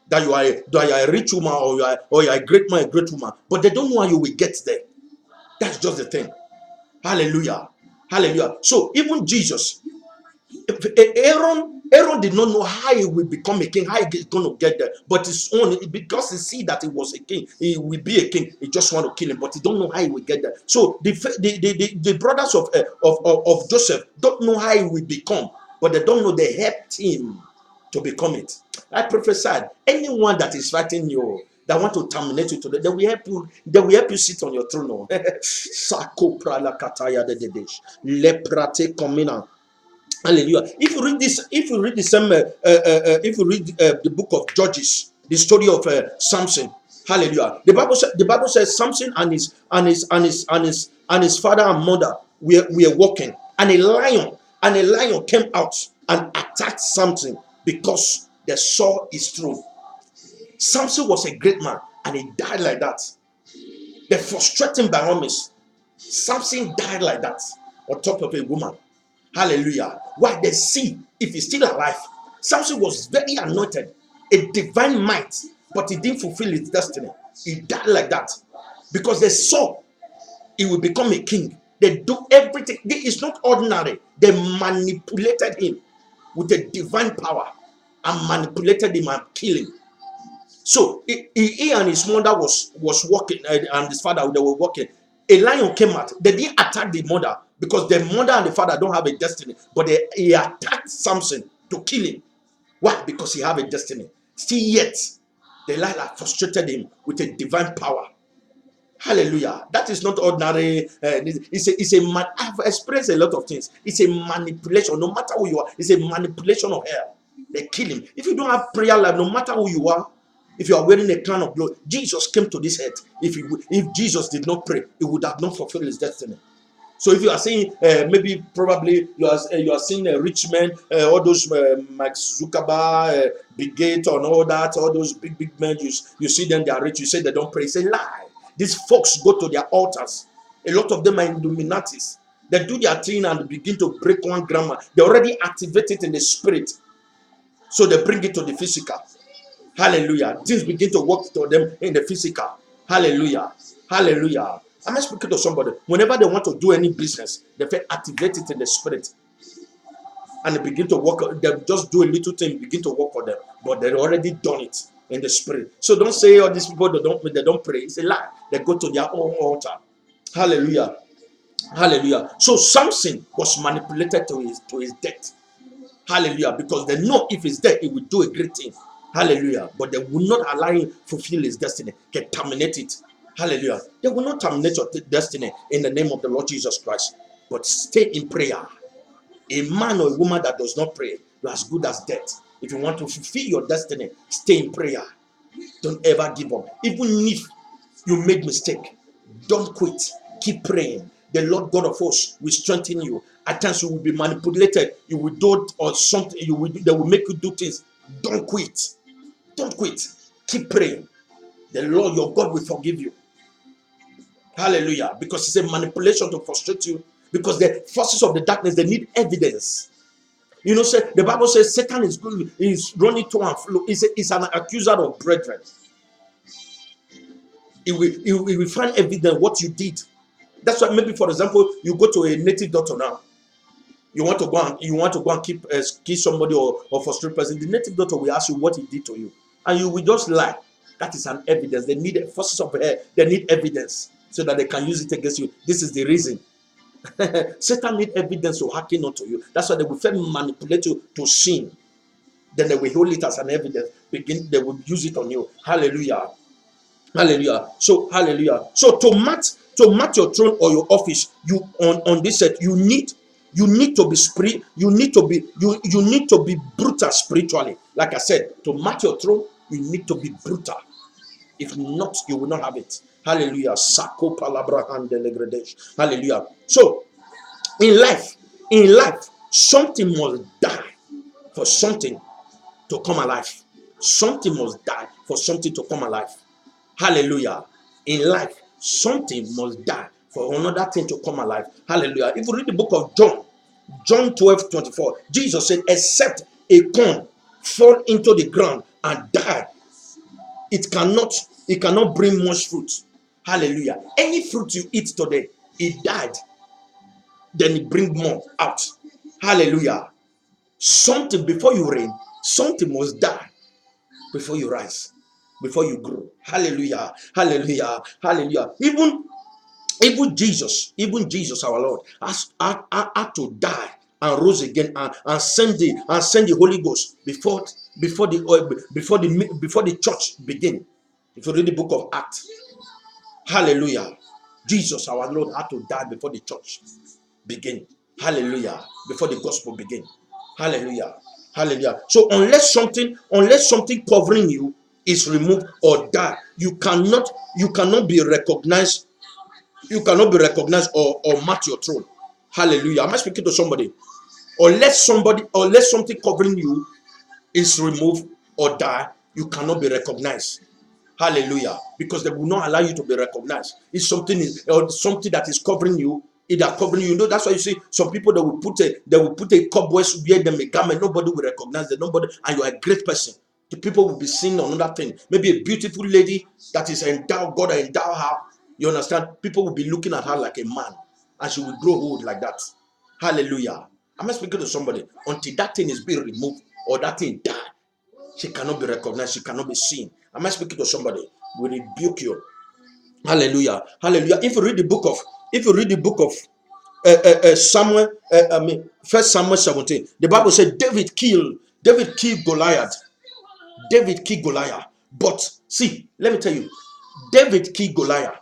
that you are a rich woman, or you are a great man, a great woman, but they don't know how you will get there. That's just the thing. Hallelujah. Hallelujah. So even Jesus, Aaron did not know how he will become a king, how he's going to get there. But it's only because he see that he was a king, he will be a king. He just want to kill him, but he don't know how he will get there. So the brothers of Joseph don't know how he will become, but they don't know they helped him to become it. I prophesied, anyone that is fighting you, that want to terminate you today, they will help you. They will help you sit on your throne. Sako prala kataya de dedesh. Leprate komina. Hallelujah. If you read this, if you read the same, if you read the book of Judges, the story of Samson. Hallelujah. The Bible says Samson and his father and mother were walking, and a lion came out and attacked Samson because they saw his throne. Samson was a great man, and he died like that. The frustrating barometers. Samson died like that on top of a woman. Hallelujah. Why? They see if he's still alive. Samson was very anointed, a divine might, but he didn't fulfill his destiny. He died like that because they saw he will become a king. They do everything. It's not ordinary. They manipulated him with a divine power and manipulated him and killed him. So he and his mother was walking, and his father, they were walking. A lion came out. They didn't attack the mother because the mother and the father don't have a destiny, but he attacked Samson to kill him. Why? Because he have a destiny. Still yet, the lion frustrated him with a divine power. Hallelujah. That is not ordinary. I've experienced a lot of things. It's a manipulation. No matter who you are, it's a manipulation of hell. They kill him. If you don't have prayer life, no matter who you are, if you are wearing a crown of glory, Jesus came to this earth. If Jesus did not pray, he would have not fulfilled his destiny. So if you are saying probably you are seeing a rich man, all those Mark Zuckerberg, Big Gates, and all that, all those big men, you see them, they are rich. You say they don't pray. It's a lie. These folks go to their altars. A lot of them are Illuminatis. They do their thing and begin to break one grammar. They already activate it in the spirit, so they bring it to the physical. Hallelujah. Things begin to work to them in the physical. Hallelujah. Hallelujah. Am I speaking to somebody? Whenever they want to do any business, they activate it in the spirit. And they begin to work. They just do a little thing, begin to work for them. But they've already done it in the spirit. So don't say all these people they don't pray. It's a lie. They go to their own altar. Hallelujah. Hallelujah. So Samson was manipulated to his death. Hallelujah. Because they know if he's dead, he will do a great thing. Hallelujah. But they will not allow him fulfill his destiny. Can terminate it. Hallelujah. They will not terminate your destiny in the name of the Lord Jesus Christ. But stay in prayer. A man or a woman that does not pray, you're as good as dead. If you want to fulfill your destiny, stay in prayer. Don't ever give up. Even if you make mistake, don't quit. Keep praying. The Lord God of hosts will strengthen you. At times you will be manipulated. You will do or something. They will make you do things. Don't quit. Don't quit. Keep praying. The Lord your God will forgive you. Hallelujah. Because it's a manipulation to frustrate you. Because the forces of the darkness, they need evidence. You know, the Bible says Satan is running to and fro. He's an accuser of brethren. He will find evidence what you did. That's why maybe, for example, you go to a native doctor now. You want to go and kill somebody or frustrate person. The native doctor will ask you what he did to you, and you will just lie. That is an evidence. They need forces of hell. They need evidence so that they can use it against you. This is the reason. Satan need evidence to hearken unto you. That's why they will first manipulate you to sin. Then they will hold it as an evidence. They will use it on you. Hallelujah. Hallelujah. So hallelujah. So to match your throne or your office, you on this set, you need to be you need to be brutal spiritually. Like I said, to match your throne, you need to be brutal. If not, you will not have it. Hallelujah. Sako palabra and delegradesh. Hallelujah. So In life, something must die for something to come alive. Something must die for something to come alive. Hallelujah. In life, something must die for another thing to come alive. Hallelujah. If you read the book of John 12:24, Jesus said, except a corn fall into the ground and die, it cannot bring much fruit. Hallelujah. Any fruit you eat today, it died, then it bring more out. Hallelujah. Something before you reign, something must die before you rise, before you grow. Hallelujah. Hallelujah. Hallelujah. Even Jesus, our Lord, had to die and rose again and send the Holy Ghost before the church begin. If you read the book of Acts, hallelujah. Jesus, our Lord, had to die before the church begin. Hallelujah. Before the gospel begin. Hallelujah. Hallelujah. So unless something covering you is removed or die, you cannot be recognized. You cannot be recognized or match your throne. Hallelujah. Am I speaking to somebody? Unless something covering you is removed or die, you cannot be recognized. Hallelujah. Because they will not allow you to be recognized. It's something that is covering you. Either covering you. You know, that's why you see some people that will put a cobwebs, wear them a garment. Nobody will recognize them. Nobody, and you are a great person. The people will be seeing another thing. Maybe a beautiful lady that is endowed, God endow her. You understand? People will be looking at her like a man, and she will grow old like that. Hallelujah. Am I speaking to somebody? Until that thing is being removed or that thing die, she cannot be recognized. She cannot be seen. Am I speaking to somebody? We rebuke you. Hallelujah. Hallelujah. If you read the book of Samuel, First Samuel 17, the Bible said David killed Goliath. David killed Goliath. But see, let me tell you, David killed Goliath.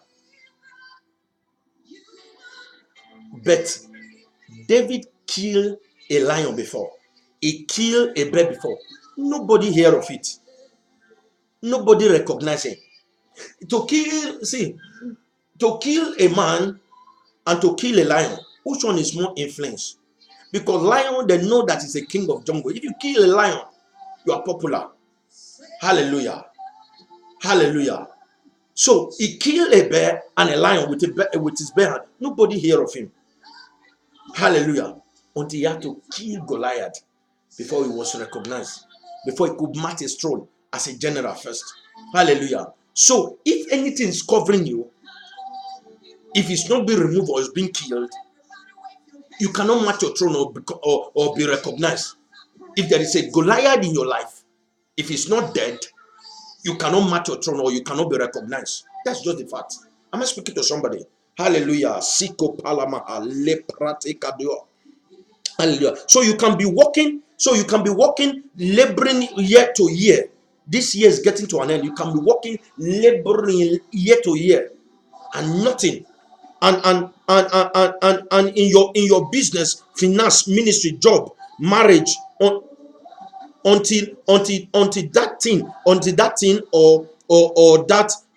But David killed a lion before. He killed a bear before. Nobody heard of it. Nobody recognized it. To kill a man and to kill a lion, which one is more influence? Because lion, they know that is a king of jungle. If you kill a lion, you are popular. Hallelujah. Hallelujah. So he killed a bear and a lion with his bare hand. Nobody hear of him. Hallelujah. Until he had to kill Goliath before he was recognized, before he could match his throne as a general first. Hallelujah. So if anything is covering you, if it's not being removed or it's being killed, you cannot match your throne or be recognized. If there is a Goliath in your life, if it's not dead, you cannot match your throne or you cannot be recognized. That's just the fact. Am I speaking to somebody? Hallelujah. Siko palamaha leprate kadio. Hallelujah. So you can be walking, laboring year to year. This year is getting to an end. You can be walking, laboring year to year, and nothing. And in your business, finance, ministry, job, marriage, until that thing or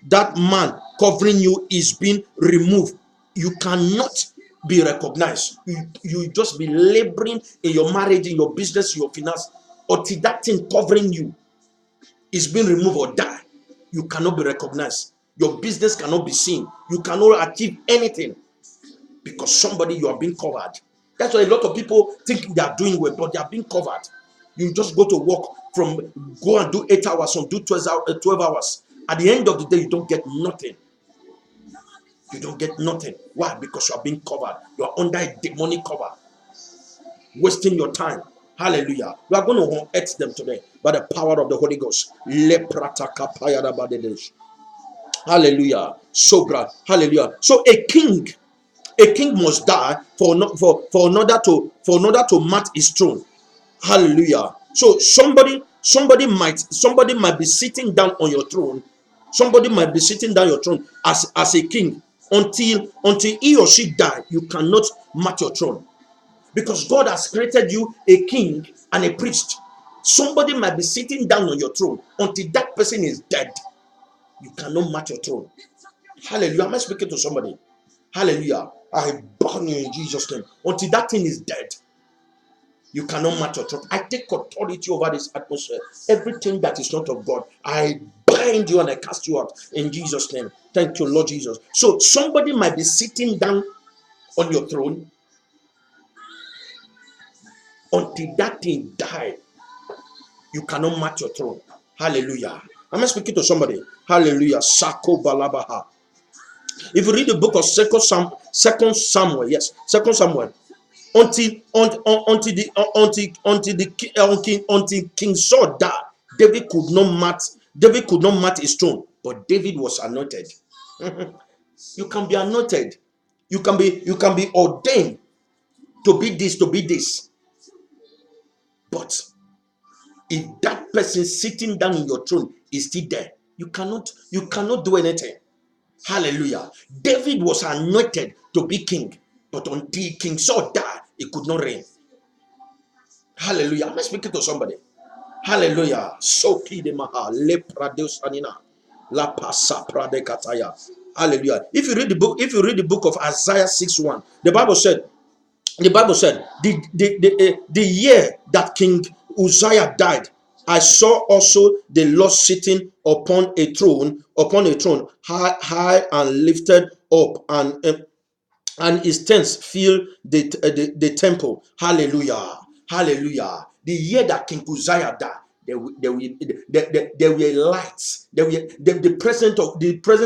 that man covering you is being removed, you cannot be recognized. You just be laboring in your marriage, in your business, in your finance, until that thing covering you is being removed or die. You cannot be recognized. Your business cannot be seen. You cannot achieve anything because you are being covered. That's why a lot of people think they are doing well, but they are being covered. You just go to work, go and do 8 hours and do 12 hours. At the end of the day, you don't get nothing. You don't get nothing. Why? Because you are being covered. You are under a demonic cover, wasting your time. Hallelujah. We are going to unearth them today by the power of the Holy Ghost. Hallelujah. Sobra. Hallelujah. So a king must die for another to match his throne. Hallelujah. So somebody might be sitting down on your throne. Somebody might be sitting down your throne as a king. Until he or she die, you cannot match your throne. Because God has created you a king and a priest. Somebody might be sitting down on your throne. Until that person is dead, you cannot match your throne. Hallelujah. Am I speaking to somebody? Hallelujah. I burn you in Jesus' name. Until that thing is dead, you cannot match your throat. I take authority over this atmosphere. Everything that is not of God, I bind you and I cast you out in Jesus' name. Thank you, Lord Jesus. So somebody might be sitting down on your throne until that thing die. You cannot match your throne. Hallelujah. Am I speaking to somebody? Hallelujah. Sako balabaha. If you read the book of Second Samuel, yes, Second Samuel, until King Saul died, David could not match his throne, but David was anointed. You can be anointed. You can be ordained to be this. But if that person sitting down in your throne is still there, you cannot do anything. Hallelujah. David was anointed to be king, but until King Saul died, he could not reign. Hallelujah. Am I speaking to somebody? Hallelujah. Soki de maha le pradeus anina la pasa prade kataya. Hallelujah. If you read the book of Isaiah 6:1, the Bible said the year that King Uzziah died, I saw also the Lord sitting upon a throne, high and lifted up, and his tents fill the temple. Hallelujah. Hallelujah. The year that King Uzziah died, there were lights. The presence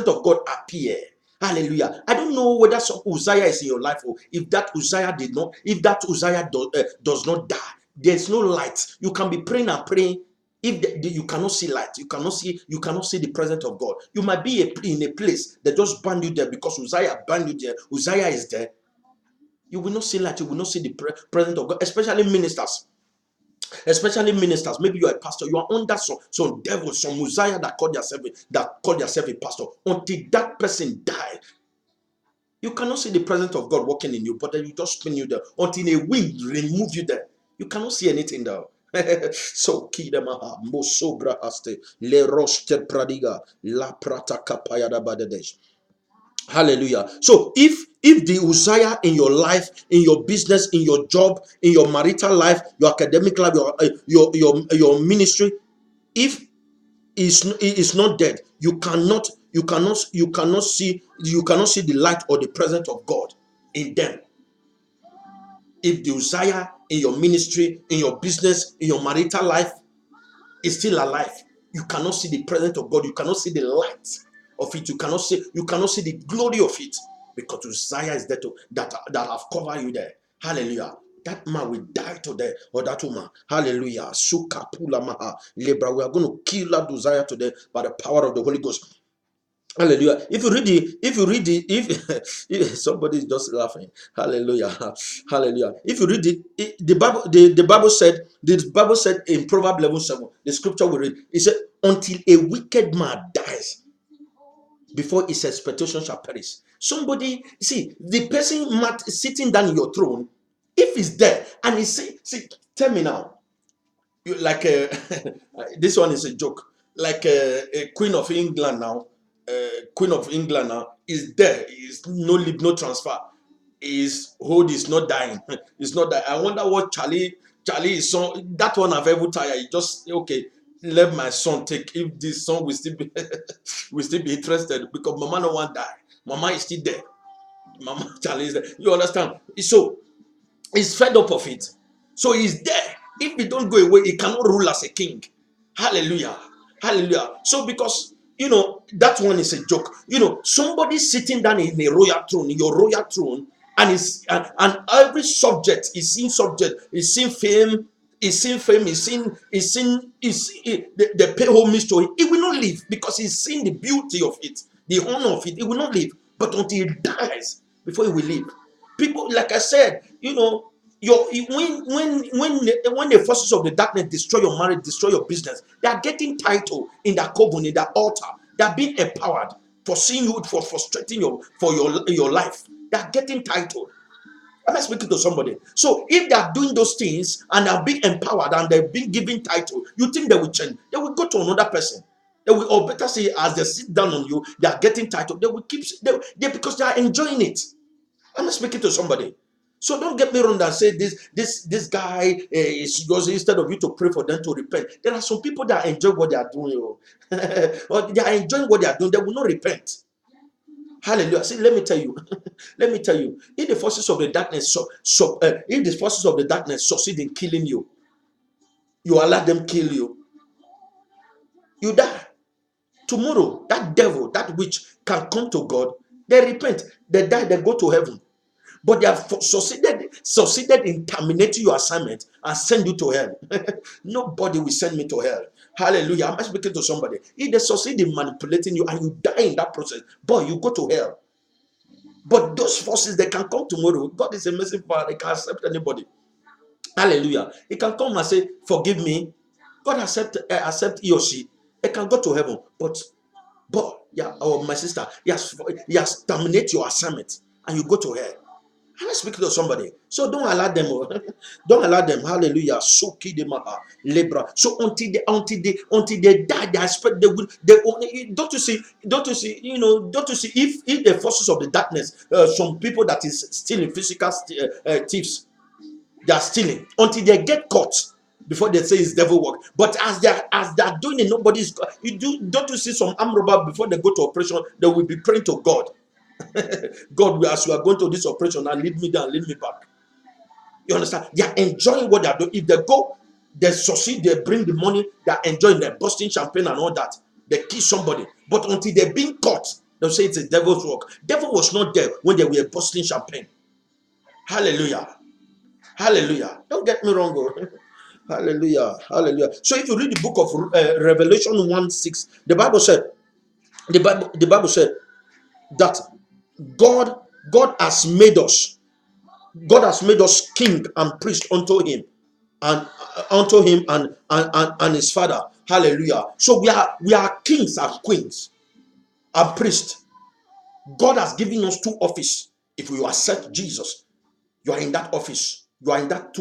of God appeared. Hallelujah. I don't know whether some Uzziah is in your life, or if that Uzziah does not die. There's no light. You can be praying and praying. If you cannot see light, you cannot see the presence of God. You might be in a place that just banned you there because Uzziah banned you there. Uzziah is there. You will not see light. You will not see the presence of God. Especially ministers. Maybe you are a pastor. You are under some devil, some Uzziah that called yourself a pastor. Until that person died, you cannot see the presence of God working in you. But then you just spin you there until a wind remove you there. You cannot see anything there. So kidamaha mosobra haste le roste pradiga la prata kapaya da badedesh. Hallelujah. So if the Uzziah in your life, in your business, in your job, in your marital life, your academic life, your ministry, if is not dead, you cannot see the light or the presence of God in them. If the Uzziah in your ministry, in your business, in your marital life is still alive, you cannot see the presence of God. You cannot see the light of it. You cannot see the glory of it, because Uzziah is there that have covered you there. Hallelujah. That man will die today, or that woman. Hallelujah. Suka pula maha lebra. We are going to kill that Uzziah today by the power of the Holy Ghost. Hallelujah. If somebody is just laughing. Hallelujah. Hallelujah. If you read the Bible, the Bible said in Proverbs 11:7, the scripture we read, it said, until a wicked man dies, before his expectation shall perish. Somebody, see, the person sitting down in your throne, if he's there and he see, tell me now, like this one is a joke, like a Queen of England now. Queen of England now is there. Is no leave, no transfer. His hold is not dying. It's not that. I wonder what Charlie is son. That one I've ever tired. He just okay. Let my son take. If this son will still be interested, because Mama no one die. Mama is still there. Mama Charlie is there. You understand? So he's fed up of it. So he's there. If he don't go away, he cannot rule as a king. Hallelujah. Hallelujah. So because that one is a joke. Somebody sitting down in a royal throne, in your royal throne, and every subject is seeing fame, is seeing the pay homage to it. He will not leave because he's seen the beauty of it, the honor of it. He will not leave. But until he dies, before he will leave. People, like I said, when the forces of the darkness destroy your marriage, destroy your business, they are getting title in that covenant, in that altar. They are being empowered for seeing you, for frustrating your life. They are getting title. Am I speaking to somebody? So if they are doing those things and they are being empowered and they've been given title, you think they will change? They will go to another person. They will, or better say, as they sit down on you, they are getting title. They will keep because they are enjoying it. I'm speaking to somebody. So don't get me wrong and say this guy is yours. Instead of you to pray for them to repent, there are some people that enjoy what they are doing, or they are enjoying what they are doing. They will not repent. Hallelujah. See, let me tell you, let me tell you, if the forces of the darkness if the forces of the darkness succeed in killing you, you allow them kill you, you die. Tomorrow, that devil, that witch can come to God, they repent, they die, they go to heaven. But they have succeeded in terminating your assignment and send you to hell. Nobody will send me to hell. Hallelujah. I'm speaking to somebody. If they succeed in manipulating you and you die in that process, boy, you go to hell. But those forces, they can come tomorrow. God is a merciful Father. They can accept anybody. Hallelujah. He can come and say, forgive me. God accept he or she. They can go to heaven. But yeah, or my sister, he has terminated your assignment and you go to hell. I'm speaking to somebody. So don't allow them. Don't allow them. Hallelujah. So Libra. So until they die, they expect they only, don't you see, don't you see, don't you see, if the forces of the darkness, some people that is stealing, physical thieves, they are stealing until they get caught before they say it's devil work. But as they're doing it, nobody's don't you see some armed robber before they go to operation, they will be praying to God. God, as you are going to this operation, now lead me down, lead me back. You understand? They are enjoying what they are doing. If they go, they succeed, they bring the money, they are enjoying, they're busting champagne and all that. They kill somebody. But until they're being caught, they'll say it's a devil's work. Devil was not there when they were busting champagne. Hallelujah. Hallelujah. Don't get me wrong. Hallelujah. Hallelujah. So if you read the book of Revelation 1:6, the Bible said that God has made us. God has made us king and priest unto him and his father. Hallelujah. So we are kings and queens and priests. God has given us two offices. If we accept Jesus, you are in that office. You are in that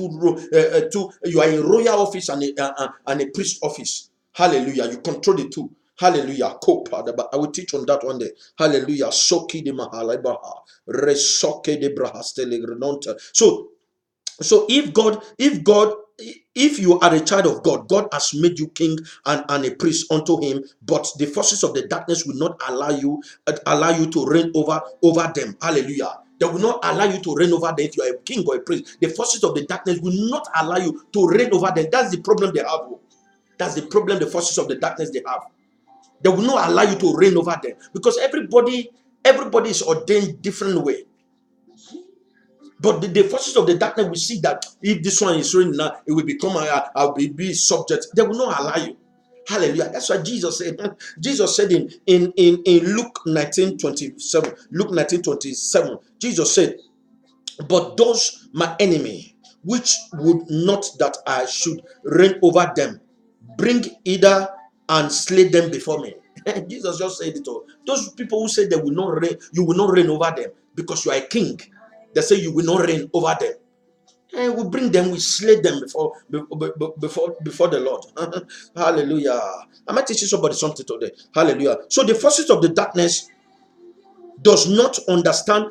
you are in royal office and a priest office. Hallelujah. You control the two. Hallelujah. I will teach on that one day. Hallelujah. Soki de mahalabaha. Resoke de brahastele grenonta. So if you are a child of God, God has made you king and a priest unto him, but the forces of the darkness will not allow you to reign over them. Hallelujah. They will not allow you to reign over them if you are a king or a priest. The forces of the darkness will not allow you to reign over them. That's the problem they have. That's the problem the forces of the darkness they have. They will not allow you to reign over them because everybody is ordained different way. But the forces of the darkness will see that if this one is reigning now, it will become I'll be subject. They will not allow you. Hallelujah. That's what Jesus said. Jesus said in Luke 19:27. Luke 19:27. Jesus said, but those my enemy, which would not that I should reign over them, bring either and slay them before me. Jesus just said it all. Those people who say they will not reign, you will not reign over them because you are a king. They say you will not reign over them. And we bring them, we slay them before the Lord. Hallelujah. I might teach somebody something today. Hallelujah. So the forces of the darkness does not understand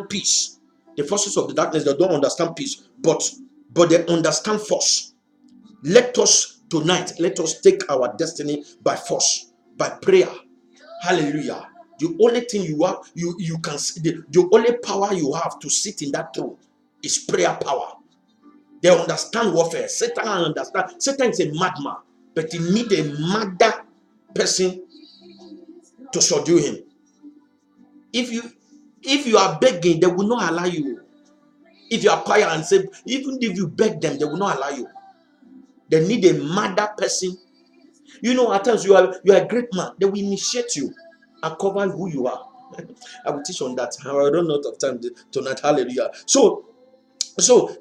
peace. The forces of the darkness, they don't understand peace, but they understand force. Let us take our destiny by force, by prayer. Hallelujah. The only thing you have, you can see, the only power you have to sit in that throne is prayer power. They understand warfare. Satan understand. Satan is a madman, but he need a madder person to subdue him. If you are begging, they will not allow you. If you are quiet and say, even if you beg them, they will not allow you. They need a madder person. At times you are a great man. They will initiate you and cover who you are. I will teach on that. I don't know of time tonight. Hallelujah. So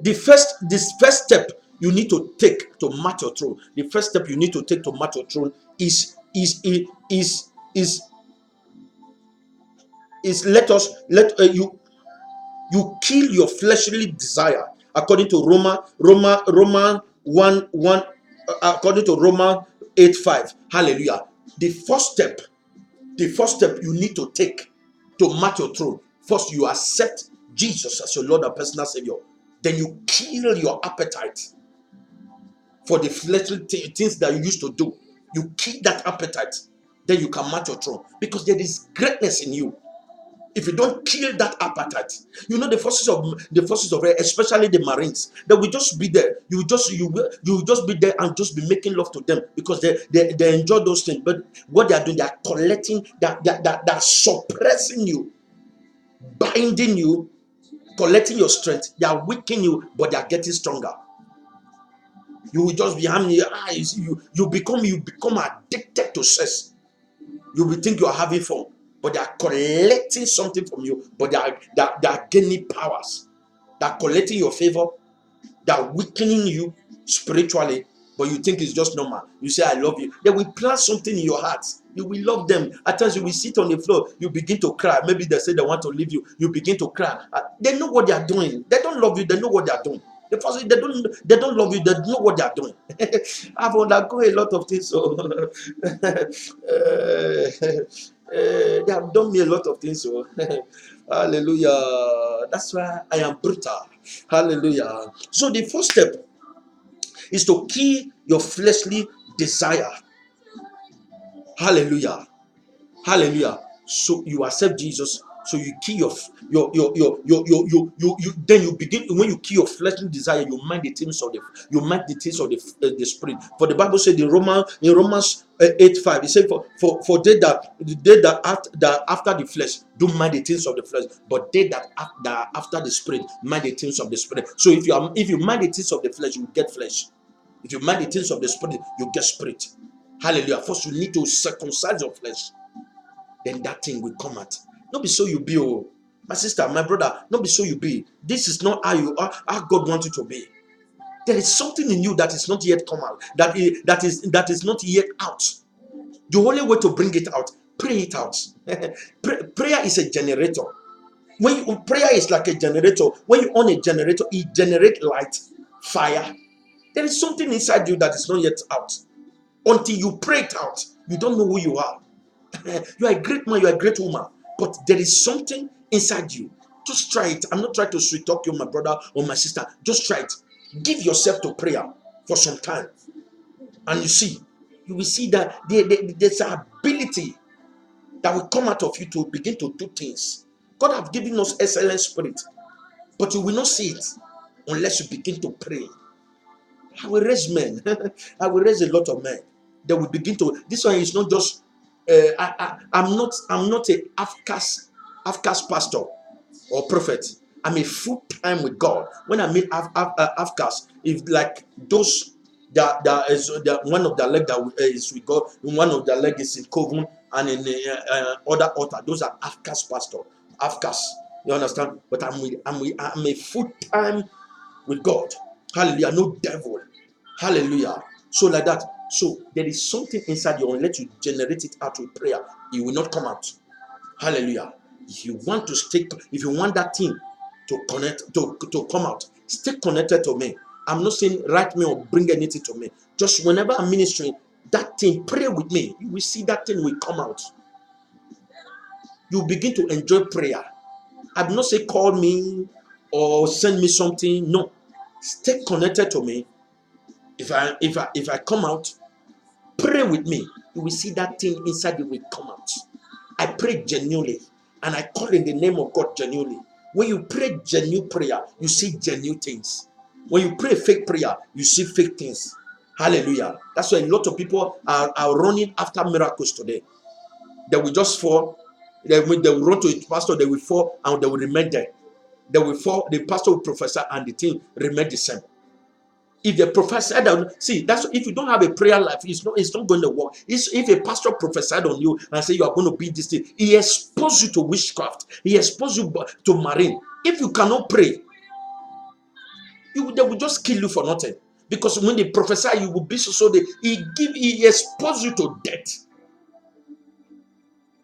this first step you need to take to match your throne. The first step you need to take to match your throne is let you kill your fleshly desire according to Roman 1 according to Romans 8:5. Hallelujah. The first step you need to take to match your throne. First, you accept Jesus as your Lord and personal Savior, then you kill your appetite for the fleshly things that you used to do. You kill that appetite, then you can mount your throne, because there is greatness in you. If you don't kill that appetite, you know the forces of air, especially the Marines, they will just be there. You will just be there and just be making love to them because they enjoy those things. But what they are doing, they are collecting, they're suppressing you, binding you, collecting your strength. They are weakening you, but they are getting stronger. You will just be having your eyes. You become addicted to sex. You will think you are having fun, but they are collecting something from you. But they are gaining powers. They are collecting your favor. They are weakening you spiritually, but you think it's just normal. You say, I love you. They will plant something in your heart. You will love them. At times you will sit on the floor. You begin to cry. Maybe they say they want to leave you. You begin to cry. They know what they are doing. They don't love you. They know what they are doing. The first, they don't love you. They know what they are doing. I've undergone a lot of things. So they have done me a lot of things. So hallelujah. That's why I am brutal. Hallelujah. So the first step is to kill your fleshly desire. Hallelujah. Hallelujah. So you accept Jesus. So you kill then you begin. When you kill your fleshly desire, you mind the things of the spirit. For the Bible said in Romans 8:5, it said for they that after the flesh do mind the things of the flesh, but they that after the spirit mind the things of the spirit. So if you mind the things of the flesh, you get flesh. If you mind the things of the spirit, you get spirit. Hallelujah. First, you need to circumcise your flesh. Then that thing will come out. Not be so you be, oh, my sister, my brother. Not be so you be. This is not how you are. How God wants you to be. There is something in you that is not yet come out. That is not yet out. The only way to bring it out, pray it out. Prayer is a generator. Prayer is like a generator. When you on a generator, it generates light, fire. There is something inside you that is not yet out. Until you pray it out, you don't know who you are. You are a great man, you are a great woman, but there is something inside you. Just try it. I'm not trying to sweet talk you, my brother or my sister. Just try it. Give yourself to prayer for some time, and you will see that there's an ability that will come out of you to begin to do things. God have given us excellent spirit, but you will not see it unless you begin to pray. I will raise men. I will raise a lot of men. They will begin to. This one is not just. I'm not a Afkas pastor or prophet. I'm a full time with God. When I mean Afkas, if like those that is one of the leg that is with God, one of the leg is in Coven and in other altar. Those are Afkas pastor. Afkas, you understand? But I'm a full time with God. Hallelujah. No devil. Hallelujah. So like that. So there is something inside you. Unless you generate it out with prayer, it will not come out. Hallelujah. If you want to stick, if you want that thing to connect, to come out, stay connected to me. I'm not saying write me or bring anything to me. Just whenever I'm ministering, that thing, pray with me. You will see that thing will come out. You begin to enjoy prayer. I'm not saying call me or send me something. No. Stay connected to me. If I come out, pray with me. You will see that thing inside you will come out. I pray genuinely, and I call in the name of God genuinely. When you pray genuine prayer, you see genuine things. When you pray fake prayer, you see fake things. Hallelujah. That's why a lot of people are running after miracles today. They will just fall. They will run to a pastor, they will fall, and they will remain there. They will fall, the pastor will prophesy, and the thing remain the same. If the professor that's if you don't have a prayer life, it's not going to work. If a pastor prophesied on you and say you are going to be this thing, he exposed you to witchcraft, he exposed you to marine. If you cannot pray, they will just kill you for nothing. Because when they prophesy, you will be so he expose you to death.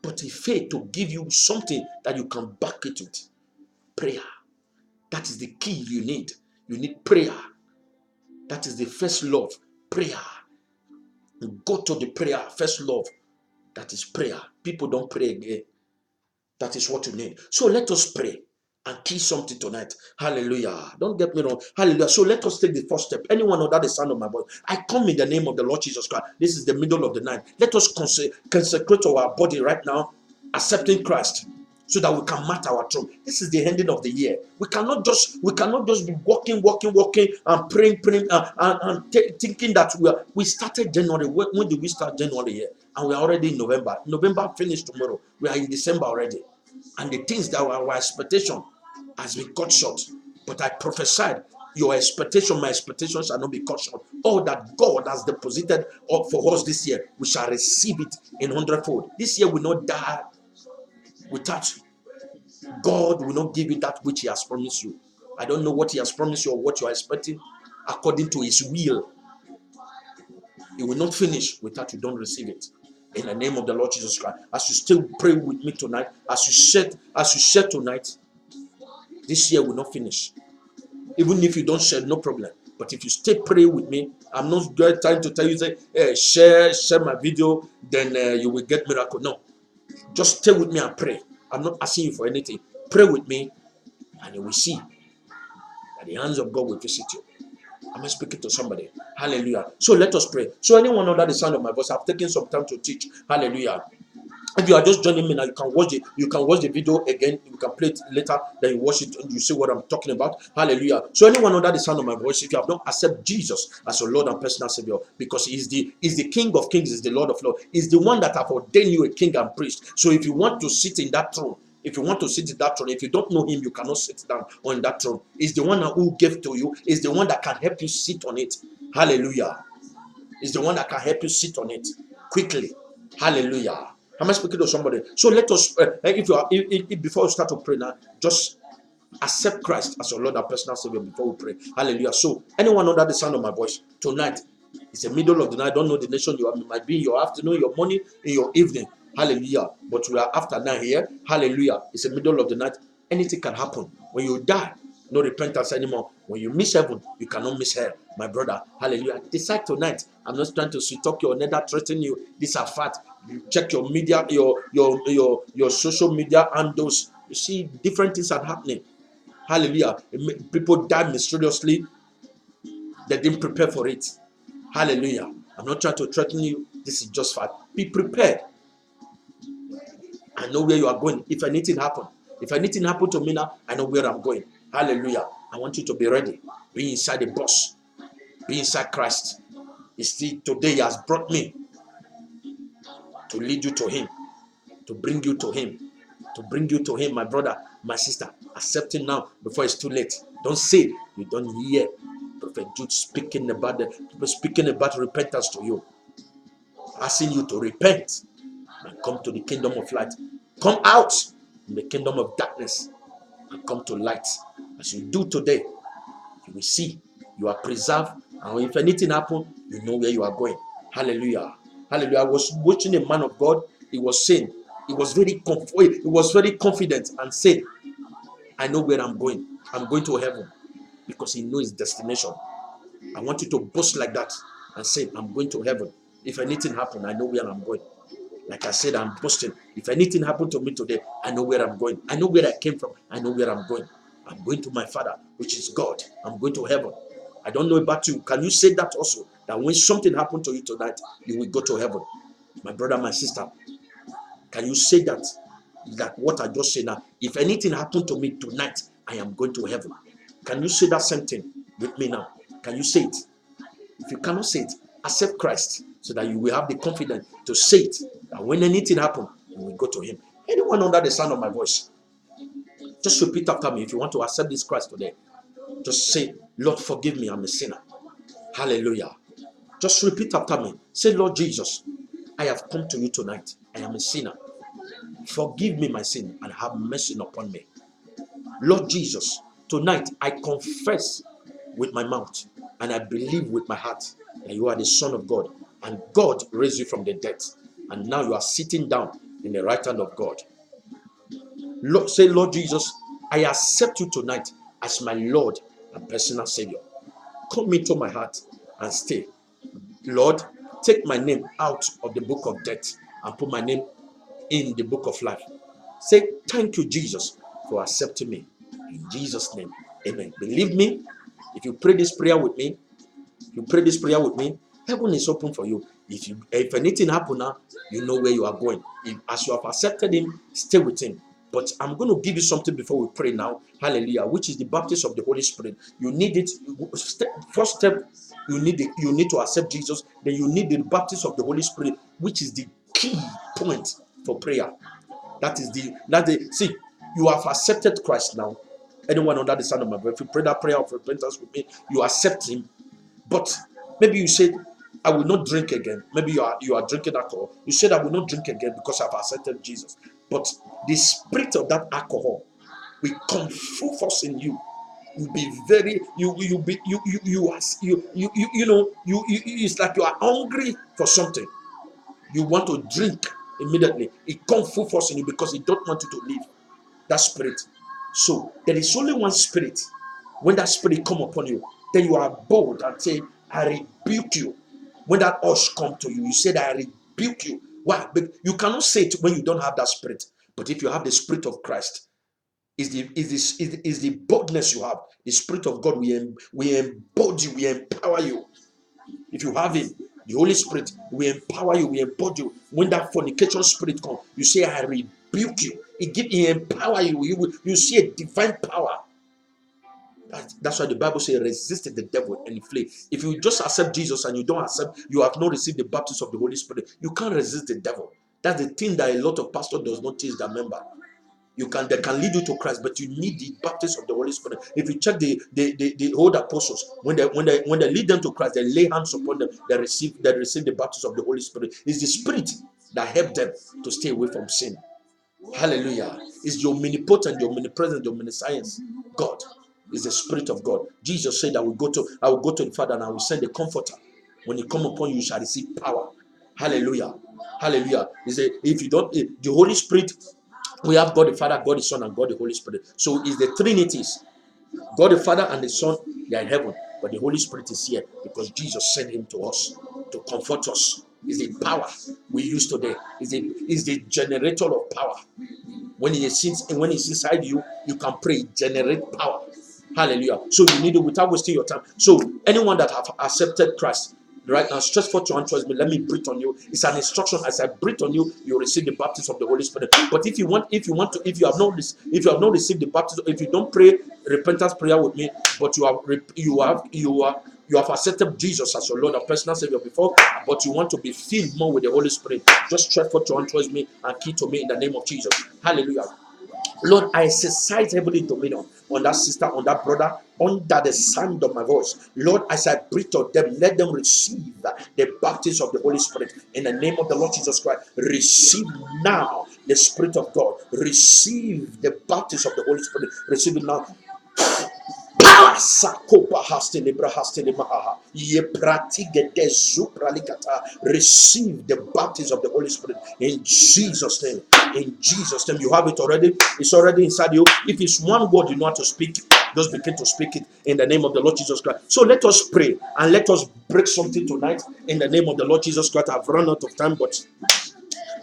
But he failed to give you something that you can back it with. Prayer. That is the key you need. You need prayer. That is the first love. Prayer. Go to the prayer. First love. That is prayer. People don't pray again. That is what you need. So let us pray. and key something tonight. Hallelujah. Don't get me wrong. Hallelujah. So let us take the first step. Anyone under the sound of my voice, I come in the name of the Lord Jesus Christ. This is the middle of the night. Let us consecrate our body right now, accepting Christ, so that we can mark our throne. This is the ending of the year. We cannot just be walking, and praying, and thinking that we started January. When did we start January here? And we are already in November. November finished tomorrow. We are in December already. And the things that were our expectation has been cut short. But I prophesied, your expectation, my expectations shall not be cut short. All that God has deposited for us this year, we shall receive it in 100-fold. This year will not die without. God will not give you that which He has promised you. I don't know what He has promised you or what you are expecting. According to His will, He will not finish without you don't receive it. In the name of the Lord Jesus Christ, as you still pray with me tonight, as you share tonight, this year will not finish. Even if you don't share, no problem. But if you stay pray with me, I'm not trying to tell you, say, hey, share my video, then you will get miracle. No, just stay with me and pray. I'm not asking you for anything. Pray with me, and you will see that the hands of God will visit you. Am I speaking to somebody? Hallelujah. So let us pray. So anyone under the sound of my voice, I've taken some time to teach. Hallelujah. If you are just joining me now, you can watch the video again. You can play it later. Then you watch it and you see what I'm talking about. Hallelujah. So anyone under the sound of my voice, if you have not accepted Jesus as your Lord and personal Savior, because He's the King of Kings, is the Lord of Lords, is the one that have ordained you a king and priest. So if you want to sit in that throne, if you don't know Him, you cannot sit down on that throne. He's the one who gave to you. Is the one that can help you sit on it. Hallelujah. Is the one that can help you sit on it quickly. Hallelujah. Am I speaking to somebody? So let us, if before we start to pray now, just accept Christ as your Lord and personal Savior before we pray. Hallelujah. So anyone under the sound of my voice tonight, it's the middle of the night. I don't know the nation you are. It might be in your afternoon, your morning, in your evening. Hallelujah. But we are after now here. Hallelujah. It's the middle of the night. Anything can happen. When you die, no repentance anymore. When you miss heaven, you cannot miss hell, my brother. Hallelujah. Decide tonight. I'm not trying to sweet talk you or neither threaten you. These are facts. You check your media, your social media and those. You see different things are happening. Hallelujah. People die mysteriously. They didn't prepare for it. Hallelujah. I'm not trying to threaten you. This is just fact. Be prepared. I know where you are going. If anything happen to me now, I know where I'm going. Hallelujah. I want you to be ready. Be inside the bus. Be inside Christ. You see, today He has brought me to lead you to Him, to bring you to Him, my brother, my sister. Accept Him now before it's too late. Don't say you don't hear Prophet Jude speaking about repentance to you, asking you to repent and come to the kingdom of light. Come out from the kingdom of darkness and come to light. As you do today, you will see you are preserved, and if anything happens, you know where you are going. Hallelujah. Hallelujah. I was watching a man of God. He was saying, he was very confident and said, I know where I'm going. I'm going to heaven, because he knows his destination. I want you to boast like that and say, I'm going to heaven. If anything happens, I know where I'm going. Like I said, I'm boasting. If anything happened to me today, I know where I'm going. I know where I came from. I know where I'm going. I'm going to my Father, which is God. I'm going to heaven. I don't know about you. Can you say that also? That when something happened to you tonight, you will go to heaven. My brother, my sister, can you say that? That what I just said now. If anything happened to me tonight, I am going to heaven. Can you say that same thing with me now? Can you say it? If you cannot say it, accept Christ so that you will have the confidence to say it. That when anything happens, you will go to Him. Anyone under the sound of my voice, just repeat after me. If you want to accept this Christ today, just say, Lord, forgive me, I'm a sinner. Hallelujah. Just repeat after me. Say, Lord Jesus, I have come to you tonight. I am a sinner. Forgive me my sin and have mercy upon me. Lord Jesus, tonight I confess with my mouth and I believe with my heart that you are the Son of God and God raised you from the dead, and now you are sitting down in the right hand of God. Lord, say, Lord Jesus, I accept you tonight as my Lord and personal Savior. Come into my heart and stay. Lord, take my name out of the book of death and put my name in the book of life. Say, thank you, Jesus, for accepting me. In Jesus' name, amen. Believe me, if you pray this prayer with me, heaven is open for you. If anything happen now, you know where you are going. As you have accepted him, stay with him. But I'm going to give you something before we pray now. Hallelujah. Which is the baptism of the Holy Spirit. You need it. First step, you need to accept Jesus. Then you need the baptism of the Holy Spirit, which is the key point for prayer. See, you have accepted Christ now. Anyone under the sound of my voice, if you pray that prayer of repentance with me, you accept him. But maybe you said, I will not drink again. Maybe you are drinking alcohol. You said, I will not drink again because I've accepted Jesus. But the spirit of that alcohol will come full force in you. You'll be very, it's like you are hungry for something. You want to drink immediately. It comes full force in you because it don't want you to leave that spirit. So there is only one spirit. When that spirit come upon you, then you are bold and say, I rebuke you. When that urge come to you, you say that I rebuke you. Why? But you cannot say it when you don't have that spirit. But if you have the spirit of Christ, is the boldness you have. The spirit of God we embody, we empower you. If you have him, the Holy Spirit will empower you, we embody you. When that fornication spirit comes, you say, I rebuke you. He empower you. You see a divine power. That's why the Bible says, resist the devil and he flee. If you just accept Jesus and you don't accept, you have not received the baptism of the Holy Spirit, you can't resist the devil. That's the thing that a lot of pastors does not teach their member. They can lead you to Christ, but you need the baptism of the Holy Spirit. If you check the old apostles, when they lead them to Christ, they lay hands upon them, they receive the baptism of the Holy Spirit. It's the Spirit that helped them to stay away from sin. Hallelujah. It's your omnipotent, your omnipresent, your omniscience. God is the Spirit of God. Jesus said, I will go to the Father and I will send the Comforter. When he come upon you, you shall receive power. Hallelujah. Hallelujah. He said, if you don't, the Holy Spirit, we have God the Father, God the Son, and God the Holy Spirit. So it's the Trinities. God the Father and the Son, they are in heaven. But the Holy Spirit is here because Jesus sent him to us to comfort us. Is the power we use today. Is the generator of power. When he is inside you, you can pray, generate power. Hallelujah. So you need it without wasting your time. So anyone that have accepted Christ right now, stretch forth your hand towards me. Let me breathe on you. It's an instruction. As I breathe on you, you receive the baptism of the Holy Spirit. But if you have not received the baptism, if you don't pray repentance prayer with me, but you have accepted Jesus as your Lord and personal Savior before, but you want to be filled more with the Holy Spirit, just stretch forth your hand towards me and key to me in the name of Jesus. Hallelujah. Lord, I exercise heavenly dominion on that sister, on that brother, under the sound of my voice. Lord, as I breathe to them, let them receive the baptism of the Holy Spirit. In the name of the Lord Jesus Christ, receive now the Spirit of God. Receive the baptism of the Holy Spirit. Receive it now. Receive the baptism of the Holy Spirit in Jesus' name. In Jesus' name, you have it already. It's already inside you. If it's one word you know how to speak, just begin to speak it in the name of the Lord Jesus Christ. So let us pray and let us break something tonight in the name of the Lord Jesus Christ. I've run out of time, but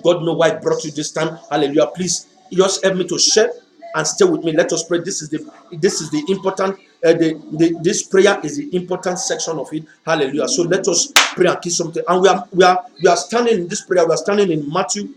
God knows why I brought you this time. Hallelujah. Please just help me to share and stay with me. Let us pray. This is the important. This prayer is the important section of it. Hallelujah. So let us pray and kiss something. And we are standing in this prayer. We are standing in Matthew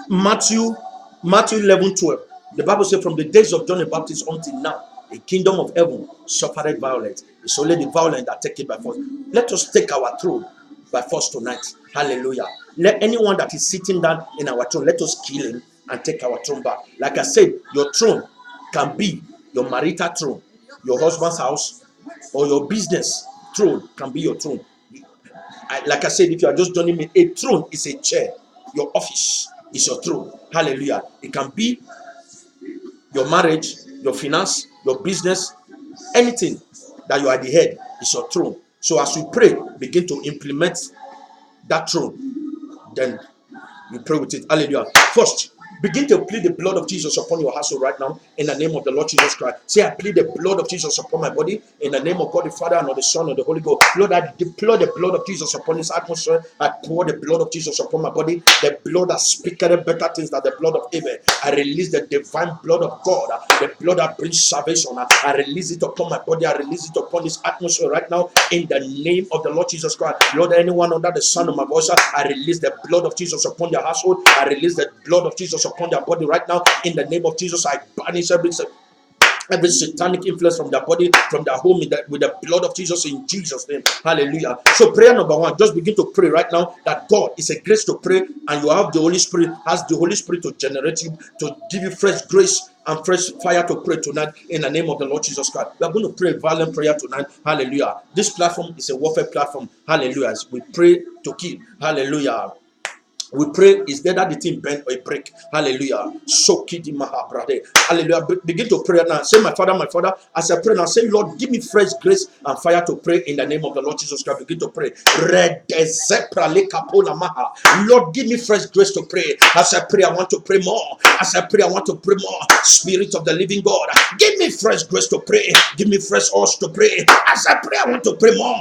11:12. The Bible says, from the days of John the Baptist until now, the kingdom of heaven suffered violence. It's only the violent that take it by force. Let us take our throne by force tonight. Hallelujah. Let anyone that is sitting down in our throne, let us kill him and take our throne back. Like I said, your throne can be your marital throne, your husband's house, or your business throne can be your throne. Like I said, if you are just joining me, a throne is a chair. Your office is your throne. Hallelujah. It can be your marriage, your finance, your business, anything that you are the head is your throne. So as we pray, begin to implement that throne. Then you pray with it. Hallelujah. First, Begin to plead the blood of Jesus upon your household right now in the name of the Lord Jesus Christ. Say, I plead the blood of Jesus upon my body in the name of God the Father and of the Son and the Holy Ghost. Lord, I deploy the blood of Jesus upon this atmosphere. I pour the blood of Jesus upon my body. The blood that speaketh better things than the blood of Abel. I release the divine blood of God, the blood that brings salvation. I release it upon my body. I release it upon this atmosphere right now in the name of the Lord Jesus Christ. Lord, anyone under the sound of my voice, I release the blood of Jesus upon their household. I release the blood of Jesus upon their body right now in the name of Jesus. I banish every satanic influence from their body, from their home, with the blood of Jesus in Jesus' name. Hallelujah. So prayer number one, just begin to pray right now that God is a grace to pray, and you have the Holy Spirit, has the Holy Spirit to generate you, to give you fresh grace and fresh fire to pray tonight in the name of the Lord Jesus Christ. We are going to pray a violent prayer tonight. Hallelujah. This platform is a warfare platform. Hallelujah. As we pray to kill. Hallelujah. We pray is there that the thing bend or a break. Hallelujah. So kidi maha brother. Hallelujah. Begin to pray now. Say, my Father, as I pray now, say, Lord, give me fresh grace and fire to pray in the name of the Lord Jesus Christ. Begin to pray. Lord, give me fresh grace to pray. As I pray, I want to pray more. As I pray, I want to pray more. Spirit of the living God, give me fresh grace to pray. Give me fresh urge to pray. As I pray, I want to pray more.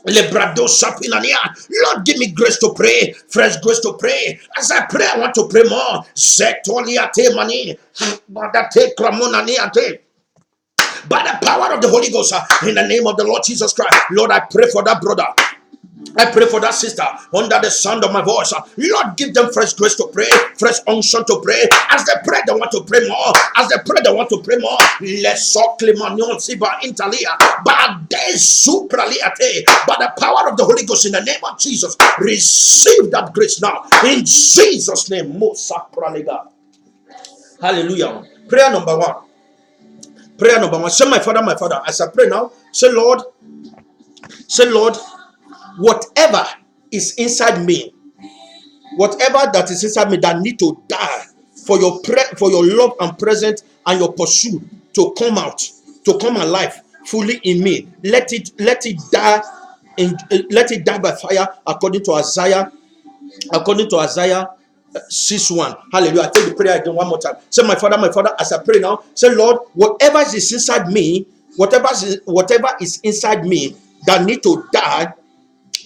Lord, give me grace to pray, fresh grace to pray. As I pray, I want to pray more. By the power of the Holy Ghost, in the name of the Lord Jesus Christ, Lord, I pray for that brother. I pray for that sister under the sound of my voice. Lord, give them fresh grace to pray, fresh unction to pray. As they pray, they want to pray more. As they pray, they want to pray more. By the power of the Holy Ghost, in the name of Jesus, receive that grace now. In Jesus' name. Hallelujah. Prayer number one. Prayer number one. Say, my Father, as I pray now, say, Lord, whatever is inside me, whatever that is inside me that need to die for your love and presence and your pursuit to come out, to come alive fully in me, let it die let it die by fire, according to Isaiah 6:1. Hallelujah. I take the prayer again one more time. Say, my Father, as I pray now, say, Lord, whatever is inside me, whatever is inside me that need to die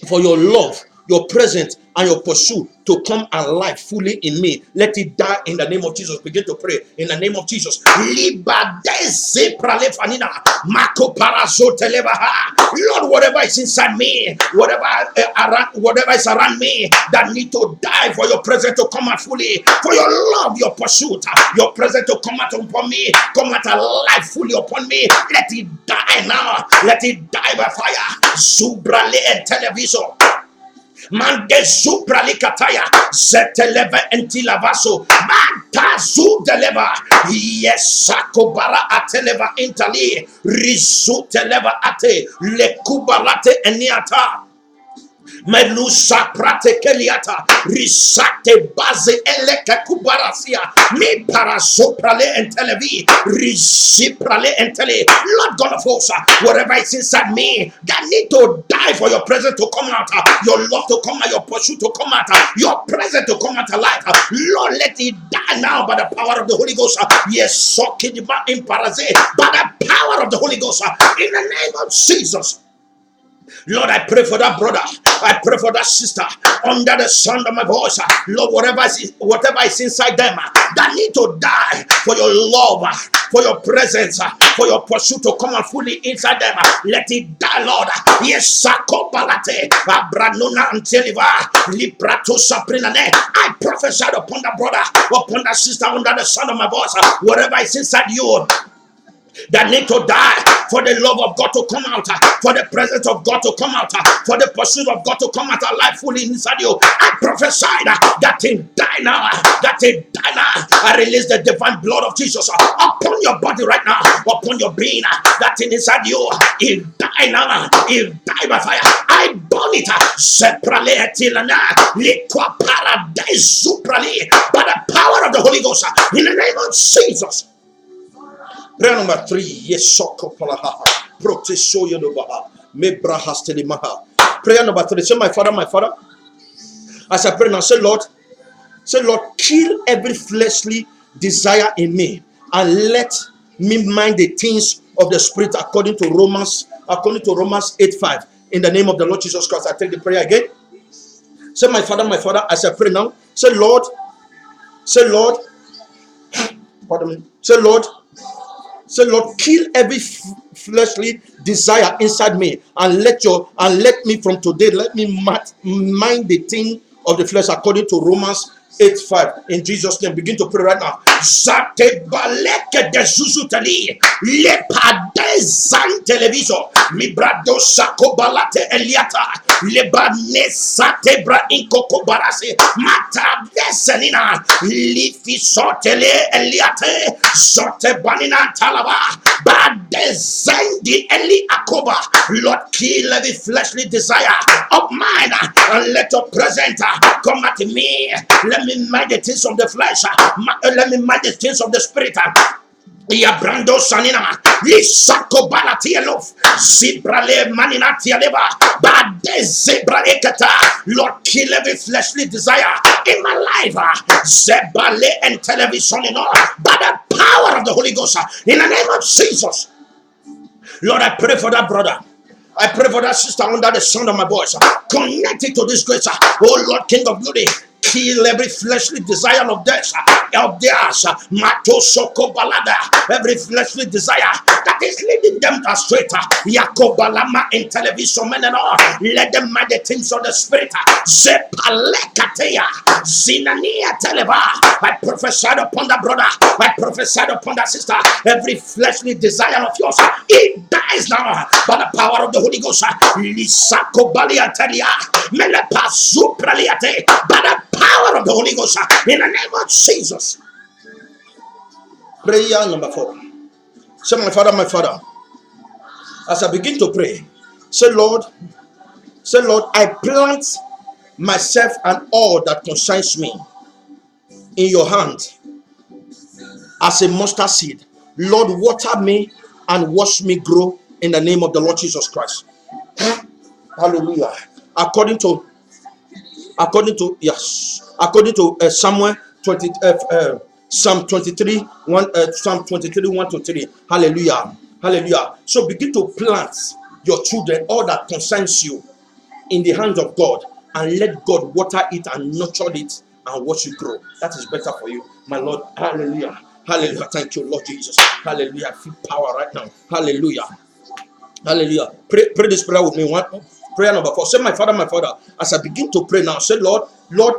for your love, your presence, and your pursuit to come alive fully in me, let it die in the name of Jesus. Begin to pray in the name of Jesus. Lord, whatever is inside me, whatever is around me that need to die for your presence to come out fully, for your love, your pursuit, your presence to come out upon me, come out alive fully upon me, let it die now. Let it die by fire. Subrale and television. Mande supralikataya zeteleve entilavaso manta zu deleva yesakobara ateleva intali risuteleva ate lekubarate eniata melusa pratekeliata risate base eleke kubarasia mi parasoprale entelevi risiprale entele. Lord God of hosts, whatever is inside me that need to die for your presence to come out, your love to come out, your pursuit to come out, your presence to come out alive, Lord, let it die now by the power of the Holy Ghost. Yes, so kidba imparaze by the power of the Holy Ghost, in the name of Jesus. Lord, I pray for that brother. I pray for that sister under the sound of my voice. Lord, whatever is inside them that need to die for your love, for your presence, for your pursuit to come and fully inside them, let it die, Lord. Yes, Sakopalate, Abranuna Anteliva, Liprato Saprinane. I prophesied upon that brother, upon that sister under the sound of my voice. Whatever is inside you that need to die for the love of God to come out, for the presence of God to come out, for the pursuit of God to come out alive fully inside you. I prophesied that thing die now, that thing die now. I release the divine blood of Jesus upon your body right now, upon your being. That thing inside you, it die now, it die by fire. I burn it. Seprale etilana, liqua paradise suprale, by the power of the Holy Ghost, in the name of Jesus. Prayer number 3. Yes, prayer number 3. Say, my Father, As I pray now, say, Lord, kill every fleshly desire in me and let me mind the things of the spirit according to Romans 8:5. In the name of the Lord Jesus Christ, I take the prayer again. Say, my Father, as I pray now, say, Lord, pardon me, say, Lord, kill every fleshly desire inside me and let me from today, let me mind the thing of the flesh according to Romans 8:5. In Jesus' name, begin to pray right now. Zate baleke de zuzutali le padezan televiso mi brado sako balate eliata le bane sate bra inkoko barase mata desenina lifi sotele eliate sote banina talaba badezendi eli akoba. Lord, kill every fleshly desire of mine and let your presence come at me. Let me mind the things of the flesh. Let me mind the things of the spirit. Yabrando sanina lisako balatielov zibrale maninatieleva bade zebra ekata. Lord, kill every fleshly desire in my life. Zebale and television in all by the power of the Holy Ghost in the name of Jesus. Lord, I pray for that brother. I pray for that sister under the sound of my voice. Connected to this grace. Oh Lord, King of glory, kill every fleshly desire of theirs. Matosoko balada. Every fleshly desire that is leading them astray. Yakobalama in television, men and all. Let them mind the things of the spirit. Zepalekateya. Zinania televa. I prophesied upon that brother. I prophesied upon that sister. Every fleshly desire of yours, it dies now by the power of the Holy Ghost. Lisako baliatelia. Melepasu praliate. By the power of the Holy Ghost. In the name of Jesus. Prayer number 4. Say, my Father, as I begin to pray, say, Lord, I plant myself and all that concerns me in your hand as a mustard seed. Lord, water me and watch me grow in the name of the Lord Jesus Christ. Hallelujah. According to Psalm 23 1 to 3. Hallelujah. So begin to plant your children, all that concerns you, in the hands of God, and let God water it and nurture it and watch it grow. That is better for you, my Lord. Hallelujah. Thank you, Lord Jesus. Hallelujah. I feel power right now. Hallelujah. Pray this prayer with me. Prayer number 4. Say, my Father, as I begin to pray now, say, Lord,